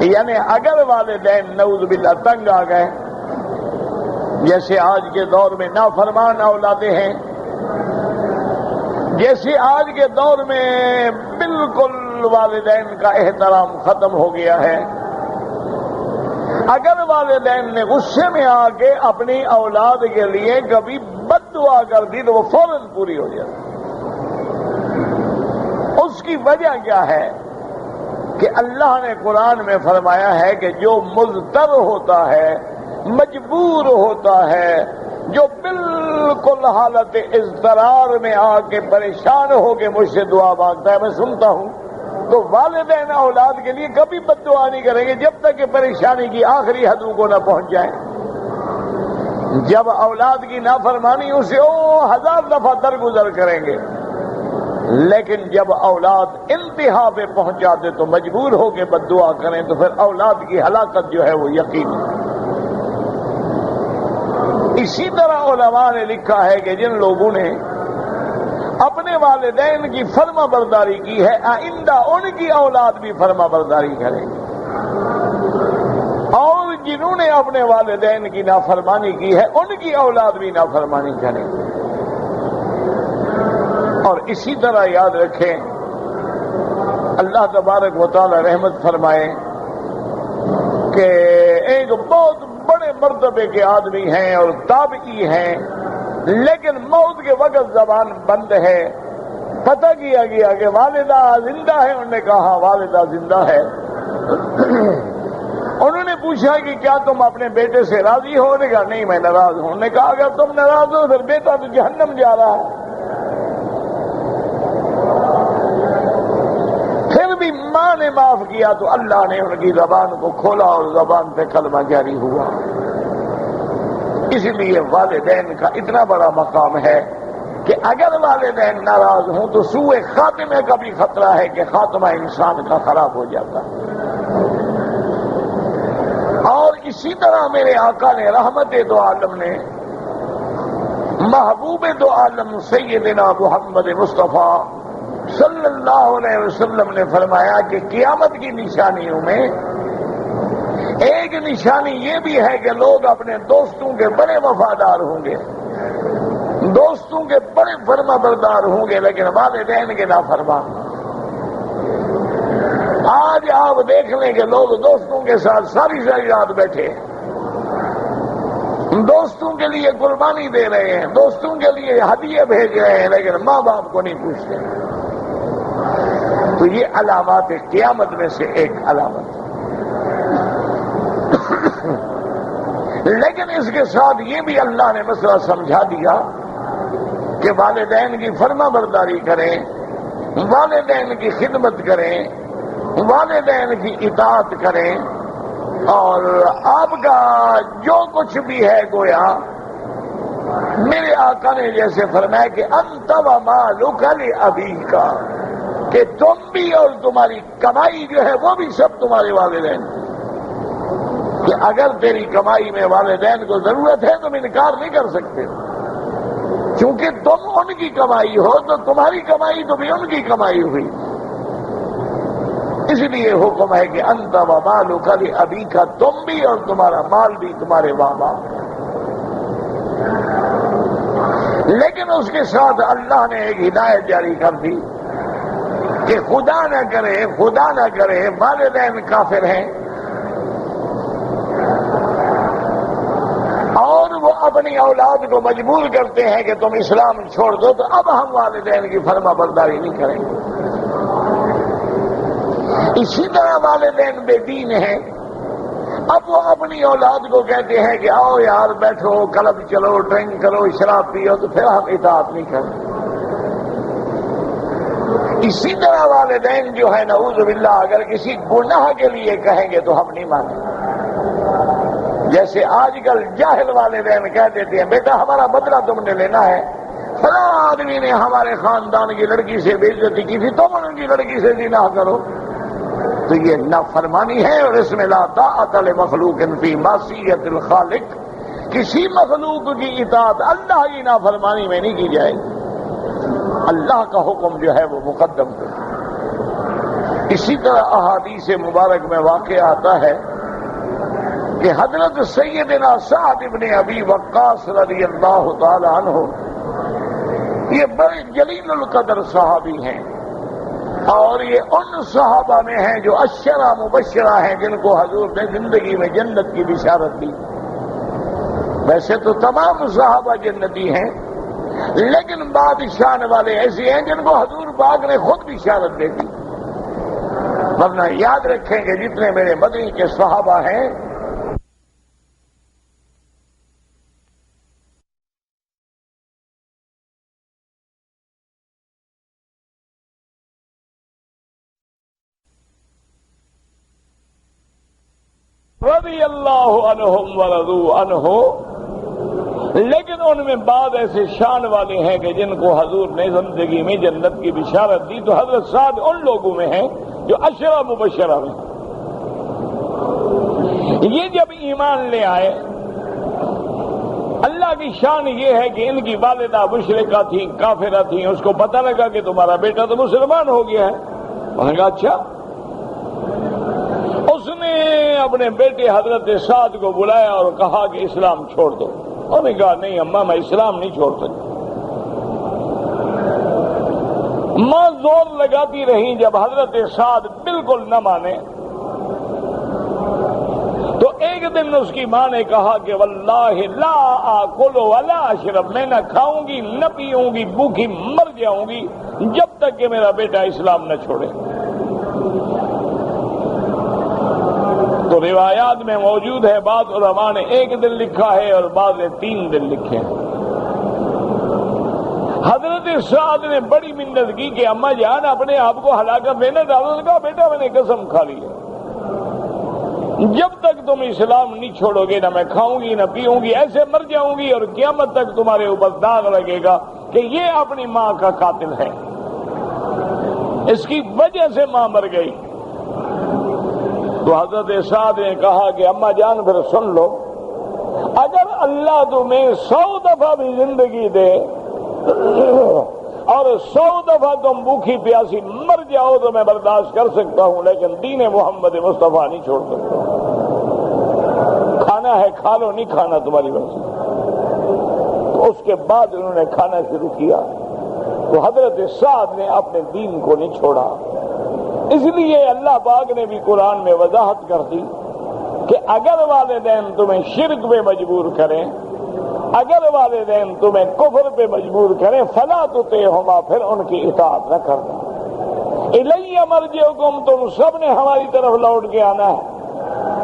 یعنی اگر والدین نعوذ باللہ تنگ آ گئے، جیسے آج کے دور میں نافرمان اولادیں ہیں، جیسے آج کے دور میں بالکل والدین کا احترام ختم ہو گیا ہے، اگر والدین نے غصے میں آ کے اپنی اولاد کے لیے کبھی بد دعا کر دی تو وہ فوراً پوری ہو جاتی۔ اس کی وجہ کیا ہے کہ اللہ نے قرآن میں فرمایا ہے کہ جو مضطر ہوتا ہے، مجبور ہوتا ہے، جو بالکل حالت اضطرار میں آ کے پریشان ہو کے مجھ سے دعا مانگتا ہے، میں سنتا ہوں، تو والدین اولاد کے لیے کبھی بد دعا نہیں کریں گے جب تک کہ پریشانی کی آخری حدوں کو نہ پہنچ جائیں۔ جب اولاد کی نافرمانی اسے ہزار دفعہ درگزر کریں گے، لیکن جب اولاد انتہا پہ پہنچ جاتے تو مجبور ہو کے بد دعا کریں تو پھر اولاد کی ہلاکت جو ہے وہ یقینی ہے۔ اسی طرح علماء نے لکھا ہے کہ جن لوگوں نے اپنے والدین کی فرما برداری کی ہے، آئندہ ان کی اولاد بھی فرما برداری کرے گی، اور جنہوں نے اپنے والدین کی نافرمانی کی ہے ان کی اولاد بھی نافرمانی کرے گی۔ اور اسی طرح یاد رکھیں، اللہ تبارک و تعالی رحمت فرمائے کہ ایک بہت بڑے مرتبے کے آدمی ہیں اور تابعی ہیں، لیکن موت کے وقت زبان بند ہے۔ پتہ کیا گیا کہ والدہ زندہ ہے، انہوں نے کہا والدہ زندہ ہے۔ انہوں نے پوچھا کہ کیا تم اپنے بیٹے سے راضی ہو؟ انہوں نے کہا نہیں میں ناراض ہوں۔ انہوں نے کہا اگر تم ناراض ہو پھر بیٹا تو جہنم جا رہا ہے۔ پھر بھی ماں نے معاف کیا تو اللہ نے ان کی زبان کو کھولا اور زبان پہ کلمہ جاری ہوا۔ اس لیے والدین کا اتنا بڑا مقام ہے کہ اگر والدین ناراض ہوں تو سوء خاتمے کا بھی خطرہ ہے کہ خاتمہ انسان کا خراب ہو جاتا ہے۔ اور اسی طرح میرے آقا نے رحمت دو عالم نے، محبوب دو عالم سیدنا محمد مصطفیٰ صلی اللہ علیہ وسلم نے فرمایا کہ قیامت کی نشانیوں میں ایک نشانی یہ بھی ہے کہ لوگ اپنے دوستوں کے بڑے وفادار ہوں گے، دوستوں کے بڑے فرما بردار ہوں گے، لیکن والدین کے نافرمان۔ آج آپ دیکھ لیں کہ لوگ دوستوں کے ساتھ ساری رات بیٹھے، دوستوں کے لیے قربانی دے رہے ہیں، دوستوں کے لیے ہدیے بھیج رہے ہیں، لیکن ماں باپ کو نہیں پوچھتے۔ تو یہ علامات قیامت میں سے ایک علامت ہے۔ لیکن اس کے ساتھ یہ بھی اللہ نے مسئلہ سمجھا دیا کہ والدین کی فرما برداری کریں، والدین کی خدمت کریں، والدین کی اطاعت کریں، اور آپ کا جو کچھ بھی ہے گویا میرے آقا نے جیسے فرمایا کہ انت ومالک لابیک، کہ تم بھی اور تمہاری کمائی جو ہے وہ بھی سب تمہارے والدین، کہ اگر تیری کمائی میں والدین کو ضرورت ہے تم انکار نہیں کر سکتے، چونکہ تم ان کی کمائی ہو تو تمہاری کمائی تو بھی ان کی کمائی ہوئی۔ اس لیے حکم ہے کہ انت ومالک لابیک، تم بھی اور تمہارا مال بھی تمہارے ماں باپ۔ لیکن اس کے ساتھ اللہ نے ایک ہدایت جاری کر دی کہ خدا نہ کرے والدین کافر ہیں اور وہ اپنی اولاد کو مجبور کرتے ہیں کہ تم اسلام چھوڑ دو، تو اب ہم والدین کی فرما برداری نہیں کریں گے۔ اسی طرح والدین بے دین ہیں، اب وہ اپنی اولاد کو کہتے ہیں کہ آؤ یار بیٹھو، کلب چلو، ڈرنک کرو، شراب پیو، تو پھر ہم اطاعت نہیں کریں۔ اسی طرح والدین جو ہے نعوذ باللہ اگر کسی گناہ کے لیے کہیں گے تو ہم نہیں مانیں گے۔ جیسے آج کل جاہل والدین کہہ دیتے ہیں بیٹا ہمارا بدلہ تم نے لینا ہے، فلاں آدمی نے ہمارے خاندان کی لڑکی سے بے عزتی کی تھی، تم ان کی لڑکی سے زنا کرو، تو یہ نافرمانی ہے، اور اس میں لا طاعت لمخلوق فی معصیت الخالق، کسی مخلوق کی اطاعت اللہ کی نافرمانی میں نہیں کی جائے گی، اللہ کا حکم جو ہے وہ مقدم کرو۔ اسی طرح احادیث مبارک میں واقع آتا ہے کہ حضرت سیدنا سعد بن ابی وقاص رضی اللہ تعالی عنہ یہ بڑے جلیل القدر صحابی ہیں، اور یہ ان صحابہ میں ہیں جو عشرہ مبشرہ ہیں جن کو حضور نے زندگی میں جنت کی بشارت دی۔ ویسے تو تمام صحابہ جنتی ہیں، لیکن بادشاہ والے ایسے ہیں جن کو حضور پاک نے خود بشارت دے دی۔ ورنہ یاد رکھیں کہ جتنے میرے مدنی کے صحابہ ہیں رضی اللہ عنہم ورضوا عنہ، لیکن ان میں بعض ایسے شان والے ہیں کہ جن کو حضور نے زندگی میں جنت کی بشارت دی، تو حضرت سعد ان لوگوں میں ہیں جو عشرہ مبشرہ میں ہیں۔ یہ جب ایمان لے آئے، اللہ کی شان یہ ہے کہ ان کی والدہ مشرکہ تھیں، کافرہ تھیں، اس کو پتہ لگا کہ تمہارا بیٹا تو مسلمان ہو گیا ہے، انہوں نے کہا اچھا۔ اس نے اپنے بیٹے حضرت سعد کو بلایا اور کہا کہ اسلام چھوڑ دو، انہوں نے کہا نہیں اماں میں اسلام نہیں چھوڑ سکتا۔ ماں زور لگاتی رہی، جب حضرت سعد بالکل نہ مانے تو ایک دن اس کی ماں نے کہا کہ واللہ لا آکل ولا اشرب، میں نہ کھاؤں گی نہ پیوں گی، بھوکی مر جاؤں گی جب تک کہ میرا بیٹا اسلام نہ چھوڑے۔ تو روایات میں موجود ہے، بعض علماء نے 1 دن لکھا ہے اور بعض نے 3 دن لکھے ہیں۔ حضرت سعد نے بڑی منت کی کہ اماں جان اپنے آپ کو ہلاکت میں نہ ڈالو، نے کہا بیٹا میں نے قسم کھا لی ہے، جب تک تم اسلام نہیں چھوڑو گے نہ میں کھاؤں گی نہ پیوں گی، ایسے مر جاؤں گی اور قیامت تک تمہارے اوپر داغ لگے گا کہ یہ اپنی ماں کا قاتل ہے، اس کی وجہ سے ماں مر گئی۔ تو حضرت سعد نے کہا کہ اماں جان پھر سن لو، اگر اللہ تمہیں 100 دفعہ بھی زندگی دے اور 100 دفعہ تم بھوکی پیاسی مر جاؤ تو میں برداشت کر سکتا ہوں، لیکن دین محمد مصطفیٰ نہیں چھوڑ سکتا۔ کھانا ہے کھا لو، نہیں کھانا تمہاری مرضی۔ تو اس کے بعد انہوں نے کھانا شروع کیا، تو حضرت سعد نے اپنے دین کو نہیں چھوڑا۔ اس لیے اللہ پاک نے بھی قرآن میں وضاحت کر دی کہ اگر والدین تمہیں شرک پہ مجبور کریں، اگر والدین تمہیں کفر پہ مجبور کریں فلا تطیعہما، پھر ان کی اطاعت نہ کرنا۔ الی مرجعکم، تم سب نے ہماری طرف لوٹ کے آنا ہے۔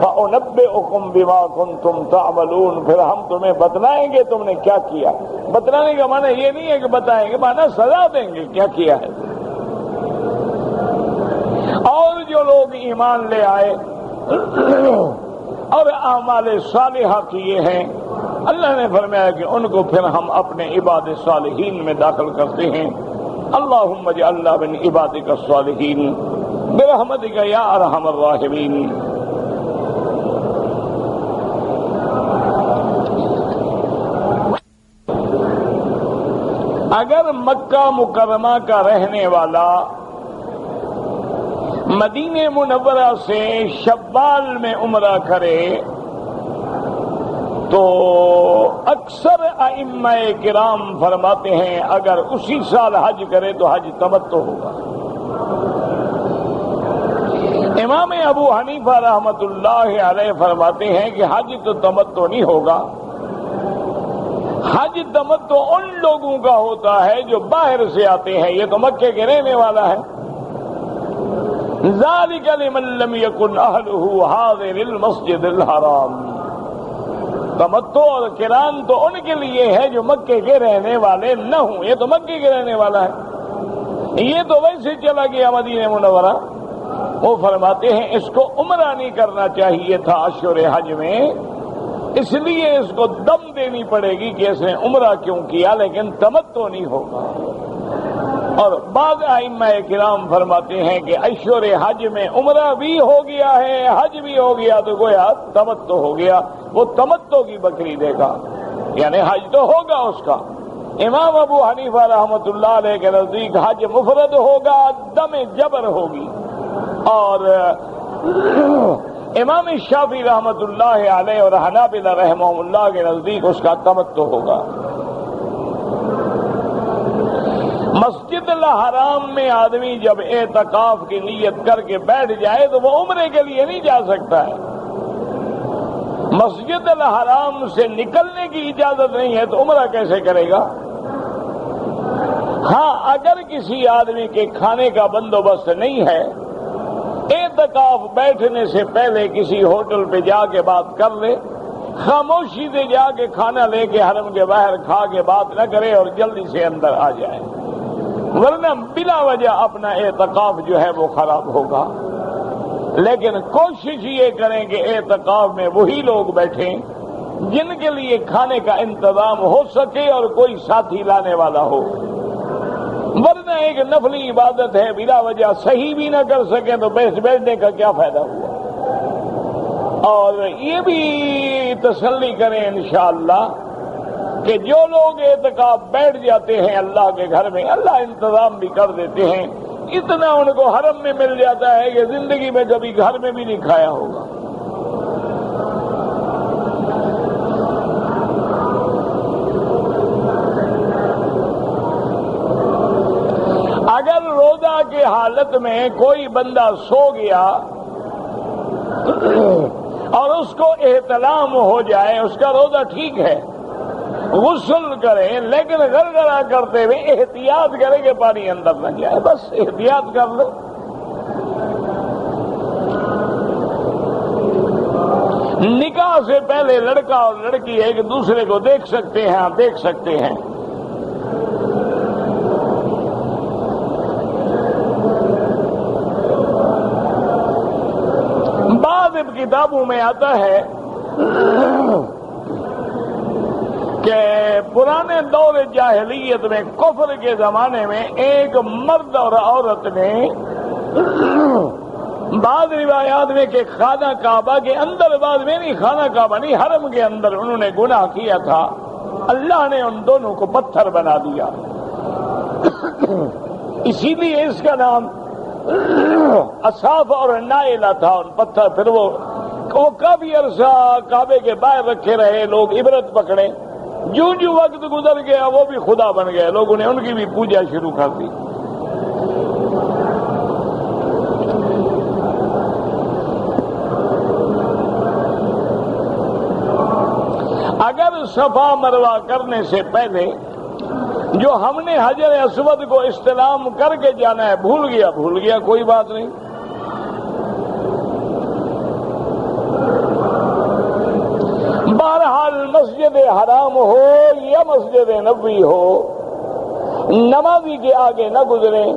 فأنبئکم بما کنتم تعملون، پھر ہم تمہیں بتلائیں گے تم نے کیا کیا۔ بتلانے کا معنی یہ نہیں ہے کہ بتائیں گے، معنی سزا دیں گے کیا کیا ہے۔ اور جو لوگ ایمان لے آئے اور اعمال صالحہ کیے ہیں، اللہ نے فرمایا کہ ان کو پھر ہم اپنے عباد صالحین میں داخل کرتے ہیں۔ اللہم اجعلنا من عبادک الصالحین برحمتک یا ارحم الراحمین۔ اگر مکہ مکرمہ کا رہنے والا مدینہ منورہ سے شوال میں عمرہ کرے تو اکثر ائمہ کرام فرماتے ہیں اگر اسی سال حج کرے تو حج تمتع ہوگا۔ امام ابو حنیفہ رحمۃ اللہ علیہ فرماتے ہیں کہ حج تو تمتع نہیں ہوگا، حج تمتع ان لوگوں کا ہوتا ہے جو باہر سے آتے ہیں، یہ تو مکے کے رہنے والا ہے۔ ذالک لمن لم یکن اہلہ حاضر المسجد الحرام، تمتع اور قران تو ان کے لیے ہے جو مکے کے رہنے والے نہ ہوں، یہ تو مکے کے رہنے والا ہے۔ یہ تو ویسے چلا گیا مدینہ منورہ. وہ فرماتے ہیں اس کو عمرہ نہیں کرنا چاہیے تھا اشہر حج میں، اس لیے اس کو دم دینی پڑے گی کہ اس نے عمرہ کیوں کیا، لیکن تمتع نہیں ہوگا. اور بعض ائمہ کرام فرماتے ہیں کہ اشہر حج میں عمرہ بھی ہو گیا ہے، حج بھی ہو گیا، تو گویا تمتع ہو گیا، وہ تمتع کی بکری دے گا، یعنی حج تو ہوگا اس کا. امام ابو حنیفہ رحمۃ اللہ علیہ کے نزدیک حج مفرد ہوگا، دم جبر ہوگی. اور امام شافعی رحمۃ اللہ علیہ اور حنابلہ رحمہ اللہ کے نزدیک اس کا تمتع ہوگا. مسجد الحرام میں آدمی جب اعتکاف کی نیت کر کے بیٹھ جائے تو وہ عمرے کے لیے نہیں جا سکتا ہے. مسجد الحرام سے نکلنے کی اجازت نہیں ہے تو عمرہ کیسے کرے گا؟ ہاں، اگر کسی آدمی کے کھانے کا بندوبست نہیں ہے، اعتکاف بیٹھنے سے پہلے کسی ہوٹل پہ جا کے بات کر لے، خاموشی سے جا کے کھانا لے کے حرم کے باہر کھا کے بات نہ کرے اور جلدی سے اندر آ جائے، ورنہ بلا وجہ اپنا اعتکاف جو ہے وہ خراب ہوگا. لیکن کوشش یہ کریں کہ اعتکاف میں وہی لوگ بیٹھیں جن کے لیے کھانے کا انتظام ہو سکے اور کوئی ساتھی لانے والا ہو، ورنہ ایک نفلی عبادت ہے، بلا وجہ صحیح بھی نہ کر سکیں تو بیٹھنے کا کیا فائدہ ہوا. اور یہ بھی تسلی کریں انشاءاللہ کہ جو لوگ اعتکاف بیٹھ جاتے ہیں اللہ کے گھر میں، اللہ انتظام بھی کر دیتے ہیں، اتنا ان کو حرم میں مل جاتا ہے کہ زندگی میں کبھی گھر میں بھی نہیں کھایا ہوگا. اگر روزہ کی حالت میں کوئی بندہ سو گیا اور اس کو احتلام ہو جائے، اس کا روزہ ٹھیک ہے، غسل کرے، لیکن گرگرا کرتے ہوئے احتیاط کرے کہ پانی اندر نہ جائے، بس احتیاط کر لو. نکاح سے پہلے لڑکا اور لڑکی ایک دوسرے کو دیکھ سکتے ہیں، دیکھ سکتے ہیں. بعض کتابوں میں آتا ہے کہ پرانے دور جاہلیت میں کفر کے زمانے میں ایک مرد اور عورت نے بعض روایات میں کہ خانہ کعبہ کے اندر، بعض میں نہیں، خانہ کعبہ نہیں، حرم کے اندر انہوں نے گناہ کیا تھا. اللہ نے ان دونوں کو پتھر بنا دیا، اسی لیے اس کا نام اصاف اور نائلہ تھا. ان پتھر پھر وہ کافی عرصہ کعبے کے باہر رکھے رہے، لوگ عبرت پکڑے. جو وقت گزر گیا وہ بھی خدا بن گئے، لوگوں نے ان کی بھی پوجا شروع کر دی. اگر صفا مروہ کرنے سے پہلے جو ہم نے حجر اسود کو استلام کر کے جانا ہے، بھول گیا کوئی بات نہیں. بہرحال مسجد حرام ہو یا مسجد نبوی ہو، نمازی کے آگے نہ گزریں.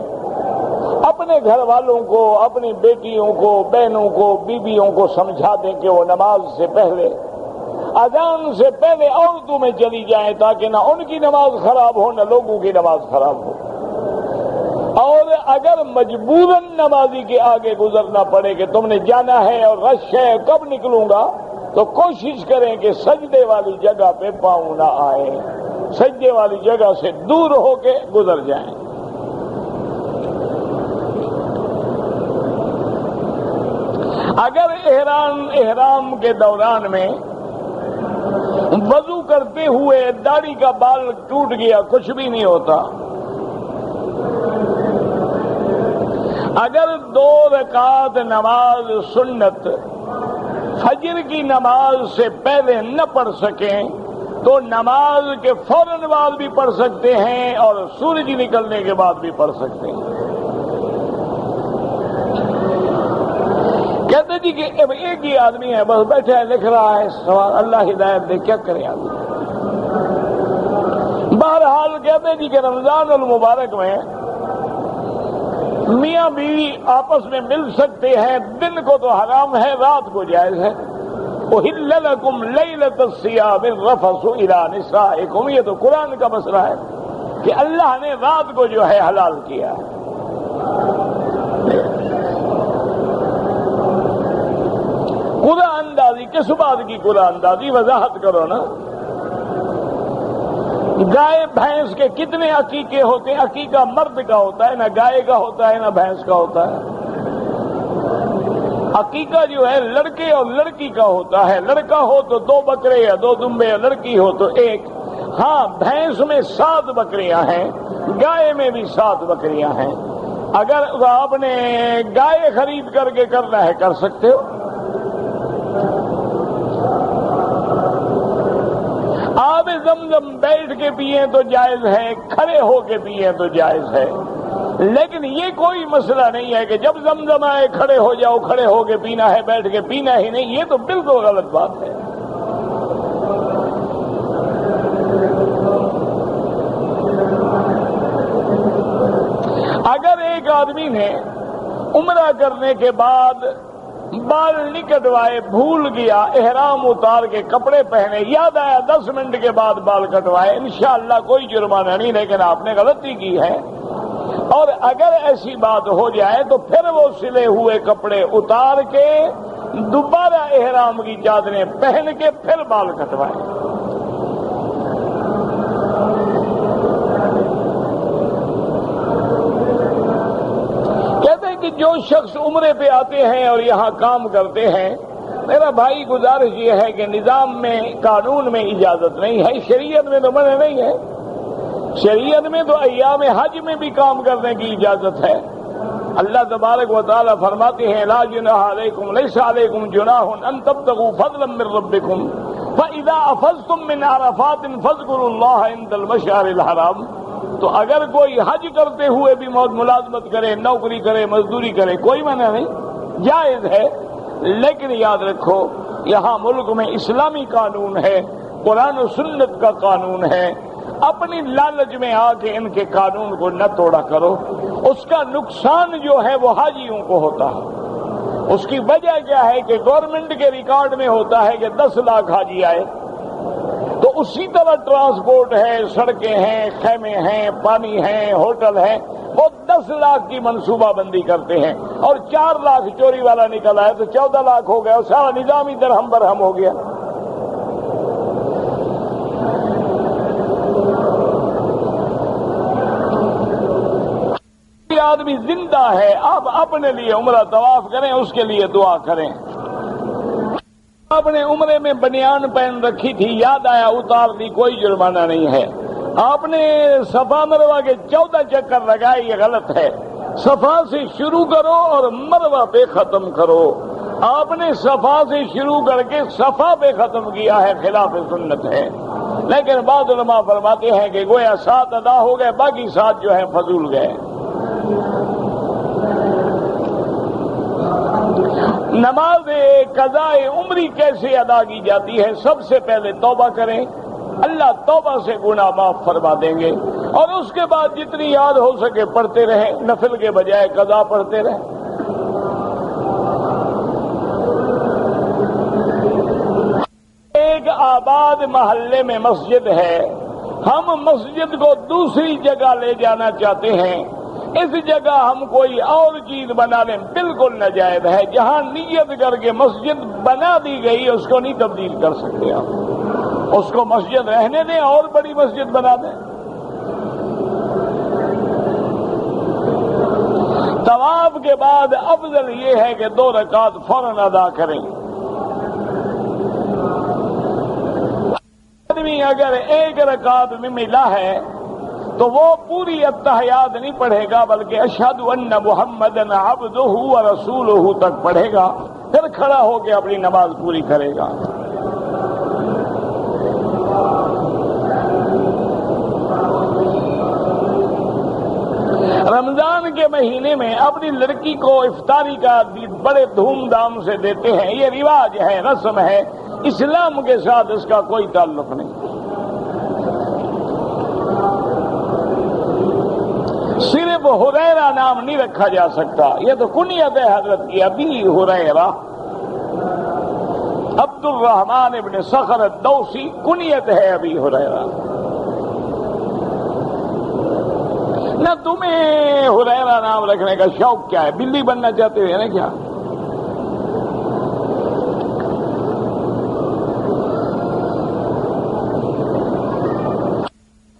اپنے گھر والوں کو، اپنی بیٹیوں کو، بہنوں کو، بیویوں کو سمجھا دیں کہ وہ نماز سے پہلے، اذان سے پہلے عورتوں میں چلی جائیں تاکہ نہ ان کی نماز خراب ہو نہ لوگوں کی نماز خراب ہو. اور اگر مجبوراً نمازی کے آگے گزرنا پڑے کہ تم نے جانا ہے اور رش ہے، کب نکلوں گا، تو کوشش کریں کہ سجدے والی جگہ پہ پاؤں نہ آئے، سجدے والی جگہ سے دور ہو کے گزر جائیں. اگر احرام کے دوران میں وضو کرتے ہوئے داڑھی کا بال ٹوٹ گیا، کچھ بھی نہیں ہوتا. اگر 2 رکعت نماز سنت فجر کی نماز سے پہلے نہ پڑھ سکیں تو نماز کے فوراً بعد بھی پڑھ سکتے ہیں اور سورج نکلنے کے بعد بھی پڑھ سکتے ہیں. کہتے جی کہ اب ایک ہی آدمی ہے، بس بیٹھا ہے، لکھ رہا ہے سوال، اللہ ہدایت دے، کیا کرے آدمی. بہرحال کہتے جی کہ رمضان المبارک میں میاں بیوی آپس میں مل سکتے ہیں، دن کو تو حرام ہے، رات کو جائز ہے۔ احل لکم لیلۃ الصیام الرفث الی نسائکم، یہ تو قرآن کا مسئلہ ہے کہ اللہ نے رات کو جو ہے حلال کیا۔ قرآن اندازی کس بات کی قرآن اندازی؟ وضاحت کرو نا۔ گائے بھینس کے کتنے عقیقے ہوتے ہیں؟ عقیقہ مرد کا ہوتا ہے، نہ گائے کا ہوتا ہے نہ بھینس کا ہوتا ہے۔ عقیقہ جو ہے لڑکے اور لڑکی کا ہوتا ہے، لڑکا ہو تو 2 بکرے یا 2 دمبے، لڑکی ہو تو 1۔ ہاں بھینس میں 7 بکریاں ہیں، گائے میں بھی 7 بکریاں ہیں۔ اگر آپ نے گائے خرید کر کے کرنا ہے کر سکتے ہو۔ آب زمزم بیٹھ کے پیئیں تو جائز ہے، کھڑے ہو کے پیئیں تو جائز ہے، لیکن یہ کوئی مسئلہ نہیں ہے کہ جب زمزم آئے کھڑے ہو جاؤ، کھڑے ہو کے پینا ہے، بیٹھ کے پینا ہی نہیں۔ یہ تو بالکل غلط بات ہے۔ اگر ایک آدمی نے عمرہ کرنے کے بعد بال نہیں کٹوائے، بھول گیا، احرام اتار کے کپڑے پہنے، یاد آیا 10 منٹ کے بعد بال کٹوائے، انشاءاللہ کوئی جرمانہ نہیں، لیکن آپ نے غلطی کی ہے۔ اور اگر ایسی بات ہو جائے تو پھر وہ سلے ہوئے کپڑے اتار کے دوبارہ احرام کی چادریں پہن کے پھر بال کٹوائے۔ کہتے ہیں کہ جو شخص عمرے پہ آتے ہیں اور یہاں کام کرتے ہیں، میرا بھائی گزارش یہ ہے کہ نظام میں، قانون میں اجازت نہیں ہے، شریعت میں تو منع نہیں ہے۔ شریعت میں تو ایام حج میں بھی کام کرنے کی اجازت ہے۔ اللہ تبارک و تعالی فرماتے ہیں لا جناح علیکم لیس علیکم جناح ان تبتغوا فضلا من ربکم فاذا افضتم من عرفات فاذکروا اللہ عند المشعر الحرام۔ تو اگر کوئی حج کرتے ہوئے بھی ملازمت کرے، نوکری کرے، مزدوری کرے، کوئی منع نہیں، جائز ہے، لیکن یاد رکھو یہاں ملک میں اسلامی قانون ہے، قرآن و سنت کا قانون ہے۔ اپنی لالچ میں آ کے ان کے قانون کو نہ توڑا کرو، اس کا نقصان جو ہے وہ حاجیوں کو ہوتا ہے۔ اس کی وجہ کیا ہے کہ گورنمنٹ کے ریکارڈ میں ہوتا ہے کہ 10 لاکھ حاجی آئے، تو اسی طرح ٹرانسپورٹ ہے، سڑکیں ہیں، خیمے ہیں، پانی ہے، ہوٹل ہے، وہ 10 لاکھ کی منصوبہ بندی کرتے ہیں، اور 4 لاکھ چوری والا نکل آئے تو 14 لاکھ ہو گیا، اور سارا نظام ہی درہم برہم ہو گیا۔ آدمی زندہ ہے، آپ اپنے لیے عمرہ طواف کریں، اس کے لیے دعا کریں۔ آپ نے عمرے میں بنیان پہن رکھی تھی، یاد آیا اتار دی، کوئی جرمانہ نہیں ہے۔ آپ نے صفا مروہ کے 14 چکر لگائے، یہ غلط ہے۔ صفا سے شروع کرو اور مروہ پہ ختم کرو۔ آپ نے صفا سے شروع کر کے صفا پہ ختم کیا ہے، خلاف سنت ہے۔ لیکن بعض علماء فرماتے ہیں کہ گویا 7 ادا ہو گئے، باقی 7 جو ہیں فضول گئے۔ نماز قضاء عمری کیسے ادا کی جاتی ہے؟ سب سے پہلے توبہ کریں، اللہ توبہ سے گناہ معاف فرما دیں گے، اور اس کے بعد جتنی یاد ہو سکے پڑھتے رہیں، نفل کے بجائے قضا پڑھتے رہیں۔ ایک آباد محلے میں مسجد ہے، ہم مسجد کو دوسری جگہ لے جانا چاہتے ہیں، اس جگہ ہم کوئی اور چیز بنا لیں، بالکل ناجائز ہے۔ جہاں نیت کر کے مسجد بنا دی گئی اس کو نہیں تبدیل کر سکتے آپ، اس کو مسجد رہنے دیں اور بڑی مسجد بنا دیں۔ طواف کے بعد افضل یہ ہے کہ 2 رکعت فوراً ادا کریں۔ آدمی اگر 1 رکعت میں ملا ہے تو وہ پوری التحیات نہیں پڑھے گا، بلکہ اشہد ان محمدن عبدہ ورسولہ تک پڑھے گا، پھر کھڑا ہو کے اپنی نماز پوری کرے گا۔ رمضان کے مہینے میں اپنی لڑکی کو افطاری کا بڑے دھوم دھام سے دیتے ہیں، یہ رواج ہے، رسم ہے، اسلام کے ساتھ اس کا کوئی تعلق نہیں۔ صرف کو ہریرہ نام نہیں رکھا جا سکتا، یہ تو کنیت ہے حضرت کی، ابی ہریرہ، عبد الرحمن ابن صخر الدوسی کنیت ہے ابی ہریرہ۔ نہ تمہیں ہریرہ نام رکھنے کا شوق کیا ہے؟ بلی بننا چاہتے ہو نا کیا؟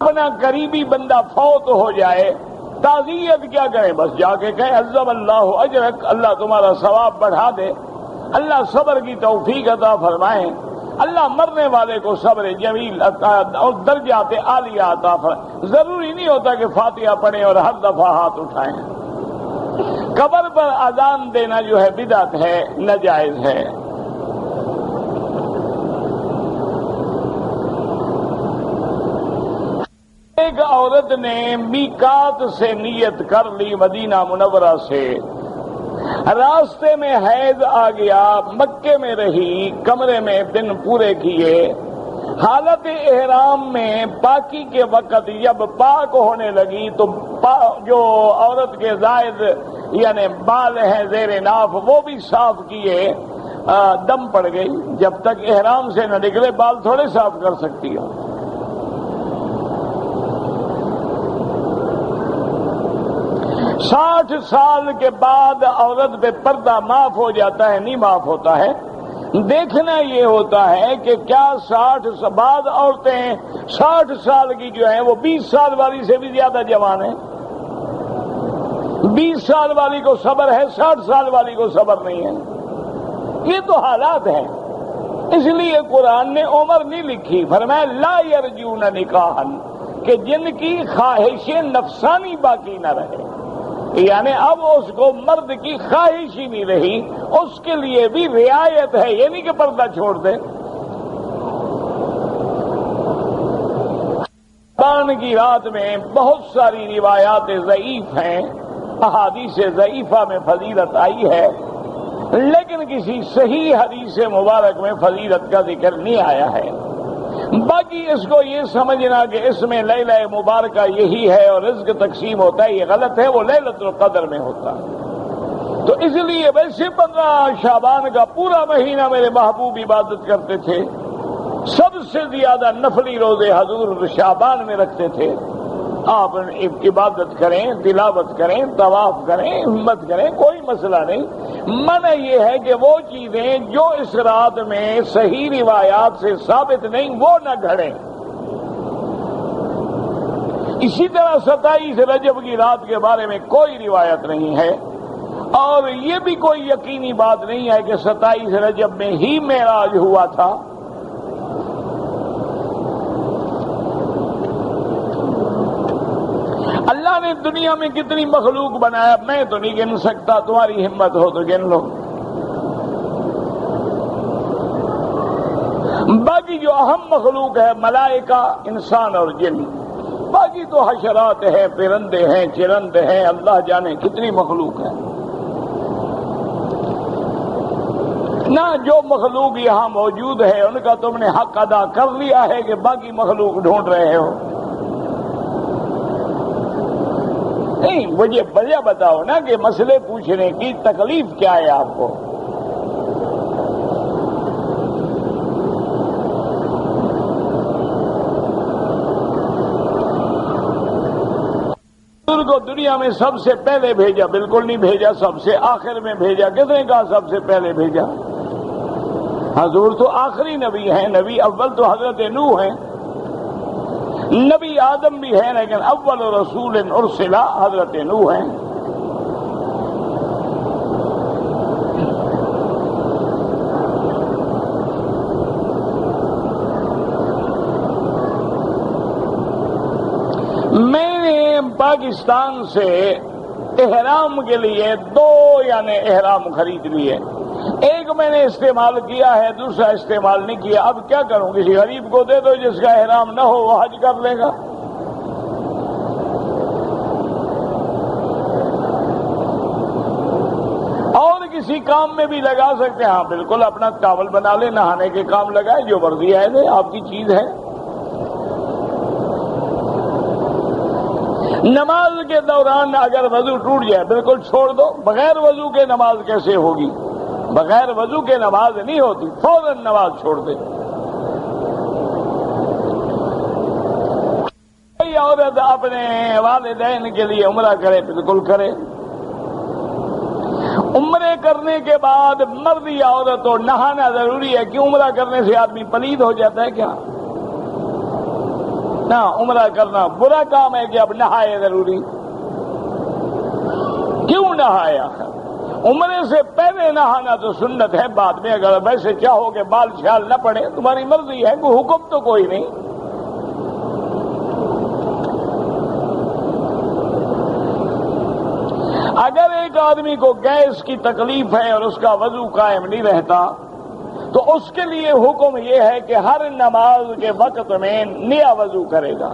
اپنا قریبی بندہ فوت ہو جائے تعزیت کیا کریں؟ بس جا کے کہیں عزم اللہ اجرک، اللہ تمہارا ثواب بڑھا دے، اللہ صبر کی توفیق عطا فرمائے، اللہ مرنے والے کو صبر جمیل اور درجات عالیہ عطا فرمائے۔ ضروری نہیں ہوتا کہ فاتحہ پڑھیں اور ہر دفعہ ہاتھ اٹھائیں۔ قبر پر اذان دینا جو ہے بدعت ہے، ناجائز ہے۔ ایک عورت نے میقات سے نیت کر لی مدینہ منورہ سے، راستے میں حیض آ گیا، مکے میں رہی، کمرے میں دن پورے کیے، حالت احرام میں پاکی کے وقت جب پاک ہونے لگی تو جو عورت کے زائد یعنی بال ہیں زیر ناف وہ بھی صاف کیے، دم پڑ گئی۔ جب تک احرام سے نہ نکلے بال تھوڑے صاف کر سکتی ہو۔ 60 سال کے بعد عورت پہ پردہ معاف ہو جاتا ہے، نہیں معاف ہوتا ہے۔ دیکھنا یہ ہوتا ہے کہ کیا 60 بعد عورتیں 60 سال کی جو ہیں وہ 20 سال والی سے بھی زیادہ جوان ہیں۔ 20 سال والی کو صبر ہے، 60 سال والی کو صبر نہیں ہے۔ یہ تو حالات ہیں، اس لیے قرآن نے عمر نہیں لکھی، فرمایا لا یرجون نکاحا، کہ جن کی خواہشیں نفسانی باقی نہ رہے، یعنی اب اس کو مرد کی خواہش ہی نہیں رہی، اس کے لیے بھی رعایت ہے، یہ نہیں کہ پردہ چھوڑ دے۔ شعبان کی رات میں بہت ساری روایات ضعیف ہیں، احادیث ضعیفہ میں فضیلت آئی ہے، لیکن کسی صحیح حدیث مبارک میں فضیلت کا ذکر نہیں آیا ہے۔ باقی اس کو یہ سمجھنا کہ اس میں لیلہ مبارکہ یہی ہے اور رزق تقسیم ہوتا ہے، یہ غلط ہے، وہ لیلۃ القدر میں ہوتا ہے۔ تو اس لیے ویسے 15 شعبان کا پورا مہینہ میرے محبوب عبادت کرتے تھے، سب سے زیادہ نفلی روزے حضور شعبان میں رکھتے تھے۔ آپ عبادت کریں، تلاوت کریں، طواف کریں، ہمت کریں، کوئی مسئلہ نہیں۔ منع یہ ہے کہ وہ چیزیں جو اس رات میں صحیح روایات سے ثابت نہیں وہ نہ گھڑیں۔ اسی طرح 27 رجب کی رات کے بارے میں کوئی روایت نہیں ہے، اور یہ بھی کوئی یقینی بات نہیں ہے کہ 27 رجب میں ہی معراج ہوا تھا۔ اللہ نے دنیا میں کتنی مخلوق بنایا میں تو نہیں گن سکتا، تمہاری ہمت ہو تو گن لو۔ باقی جو اہم مخلوق ہے ملائکہ، انسان اور جن، باقی تو حشرات ہیں، پرندے ہیں، چرند ہیں، اللہ جانے کتنی مخلوق ہے۔ نہ جو مخلوق یہاں موجود ہے ان کا تم نے حق ادا کر لیا ہے کہ باقی مخلوق ڈھونڈ رہے ہو؟ نہیں، مجھے وجہ بتاؤ نا کہ مسئلے پوچھنے کی تکلیف کیا ہے آپ کو؟ حضور کو دنیا میں سب سے پہلے بھیجا؟ بالکل نہیں بھیجا، سب سے آخر میں بھیجا۔ کس نے کہا سب سے پہلے بھیجا؟ حضور تو آخری نبی ہیں، نبی اول تو حضرت نوح ہیں، نبی آدم بھی ہے لیکن اول رسول ارسلا حضرت نوح ہیں۔ میں نے پاکستان سے احرام کے لیے 2 یعنی احرام خرید لیے، ایک میں نے استعمال کیا ہے، دوسرا استعمال نہیں کیا۔ اب کیا کروں؟ کسی غریب کو دے دو جس کا احرام نہ ہو، وہ حج کر لے گا۔ اور کسی کام میں بھی لگا سکتے ہیں۔ ہاں بالکل، اپنا ٹاول بنا لے، نہانے کے کام لگائے، جو مرضی ہے دے، آپ کی چیز ہے۔ نماز کے دوران اگر وضو ٹوٹ جائے بالکل چھوڑ دو، بغیر وضو کے نماز کیسے ہوگی؟ بغیر وضو کے نماز نہیں ہوتی، فوراً نماز چھوڑ دے۔ کوئی عورت اپنے والدین کے لیے عمرہ کرے بالکل کرے۔ عمرے کرنے کے بعد مرد یا عورت ہو نہانا ضروری ہے؟ کیوں عمرہ کرنے سے آدمی پلید ہو جاتا ہے کیا؟ نہ، عمرہ کرنا برا کام ہے کہ اب نہائے ضروری؟ کیوں نہایا؟ عمرے سے پہلے نہانا تو سنت ہے، بعد میں اگر ویسے چاہو کہ بال چھال نہ پڑے تمہاری مرضی ہے، کوئی حکم تو کوئی نہیں۔ اگر ایک آدمی کو گیس کی تکلیف ہے اور اس کا وضو قائم نہیں رہتا تو اس کے لیے حکم یہ ہے کہ ہر نماز کے وقت میں نیا وضو کرے گا۔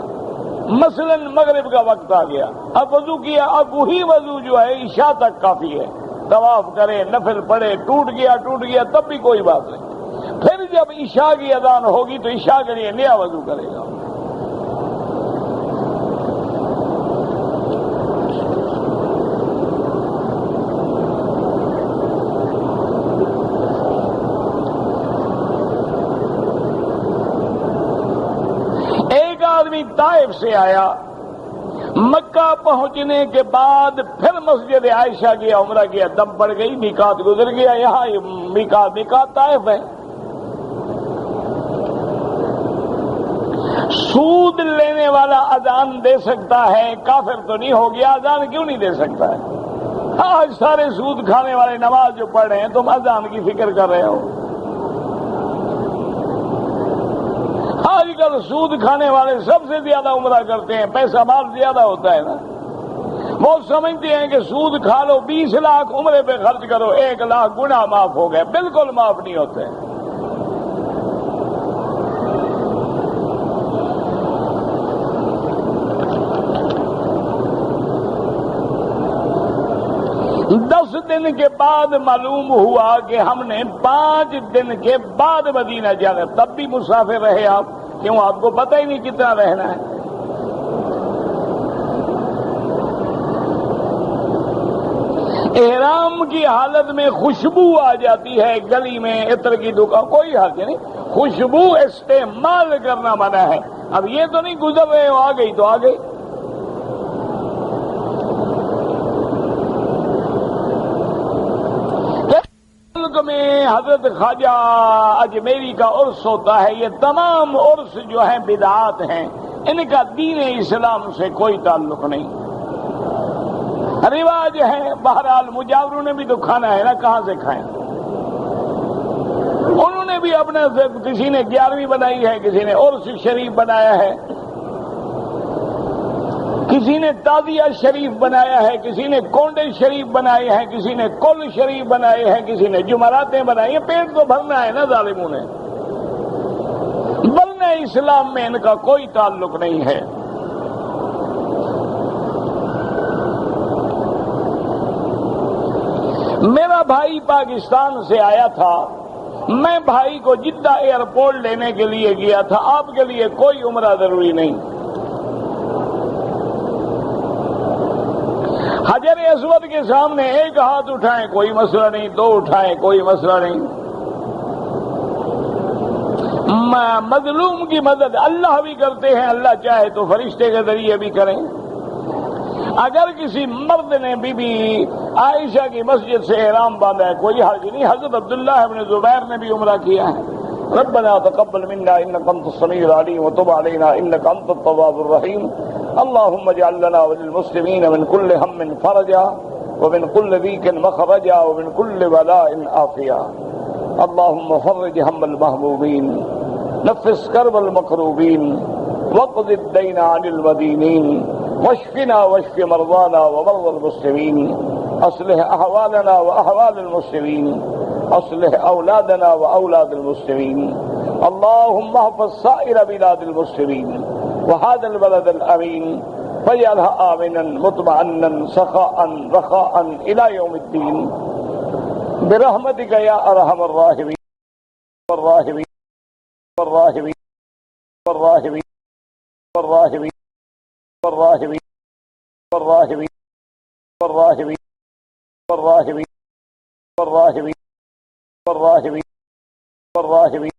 مثلا مغرب کا وقت آ گیا، اب وضو کیا، اب وہی وضو جو ہے عشاء تک کافی ہے، طواف کرے، نفل پڑھے، ٹوٹ گیا تب بھی کوئی بات نہیں۔ پھر جب عشاء کی اذان ہوگی تو عشاء کے لیے نیا وضو کرے گا۔ طائف سے آیا، مکہ پہنچنے کے بعد پھر مسجد عائشہ کیا، عمرہ کیا، دم پڑ گئی، میقات گزر گیا، یہاں میقات طائف ہے۔ سود لینے والا اذان دے سکتا ہے، کافر تو نہیں ہو گیا، اذان کیوں نہیں دے سکتا ہے؟ آج سارے سود کھانے والے نماز جو پڑھ رہے ہیں تم اذان کی فکر کر رہے ہو۔ آج کل سود کھانے والے سب سے زیادہ عمرہ کرتے ہیں، پیسہ مال زیادہ ہوتا ہے نا۔ وہ سمجھتے ہیں کہ سود کھا لو، 20 لاکھ عمرے پہ خرچ کرو، 1 لاکھ گناہ معاف ہو گئے۔ بالکل معاف نہیں ہوتے۔ دس دن کے بعد معلوم ہوا کہ ہم نے 5 دن کے بعد مدینہ جانا، تب بھی مسافر رہے آپ؟ کیوں؟ آپ کو پتہ ہی نہیں کتنا رہنا ہے۔ احرام کی حالت میں خوشبو آ جاتی ہے گلی میں، عطر کی دکان، کوئی حق نہیں، خوشبو استعمال کرنا منع ہے۔ اب یہ تو نہیں گزر رہے ہو، آ گئی تو آ گئی۔ میں حضرت خواجہ اجمیری کا عرس ہوتا ہے، یہ تمام عرس جو ہیں بدعات ہیں، ان کا دین اسلام سے کوئی تعلق نہیں، رواج ہے۔ بہرحال مجاوروں نے بھی تو کھانا ہے نا، کہاں سے کھائیں؟ انہوں نے بھی اپنا، کسی نے 11ویں بنائی ہے، کسی نے عرس شریف بنایا ہے، کسی نے تعزیہ شریف بنایا ہے، کسی نے کونڈے شریف بنائے ہیں، کسی نے کل شریف بنائے ہیں، کسی نے جمعراتیں بنائی ہیں۔ پیٹ تو بھرنا ہے نا ظالموں نے، ورنہ اسلام میں ان کا کوئی تعلق نہیں ہے۔ میرا بھائی پاکستان سے آیا تھا، میں بھائی کو جدہ ایئرپورٹ لینے کے لیے گیا تھا۔ آپ کے لیے کوئی عمرہ ضروری نہیں، حجر اسود کے سامنے ایک ہاتھ اٹھائیں کوئی مسئلہ نہیں، 2 اٹھائیں کوئی مسئلہ نہیں۔ مظلوم کی مدد اللہ بھی کرتے ہیں، اللہ چاہے تو فرشتے کے ذریعے بھی کریں۔ اگر کسی مرد نے بی بی عائشہ کی مسجد سے احرام باندھا ہے کوئی حرج نہیں۔ حضرت عبداللہ ابن زبیر نے بھی عمرہ کیا ہے۔ ربنا تقبل منا انك انت السميع العليم وتب علينا انك انت التواب الرحيم اللهم اجعل لنا وللمسلمين من كل هم فرجا ومن كل ضيق مخرجا ومن كل بلاء عافيا اللهم فرج هم المهمومين نفس كرب المكروبين واقض الدين عن المدينين واشفنا واشف مرضانا ومرضى المسلمين اصلح احوالنا واحوال المسلمين اصلح اولادنا واولاد المسلمين اللهم احفظ سائر بلاد المسلمين وهذا البلد الامين واجعلها امنا مطمئنا سخاء رخاء الى يوم الدين برحمتك يا ارحم الراحمين والراحمين والراحمين والراحمين والراحمين والراحمين والراحمين والراحمين والراحمين والراحمين والراحمين والراحمين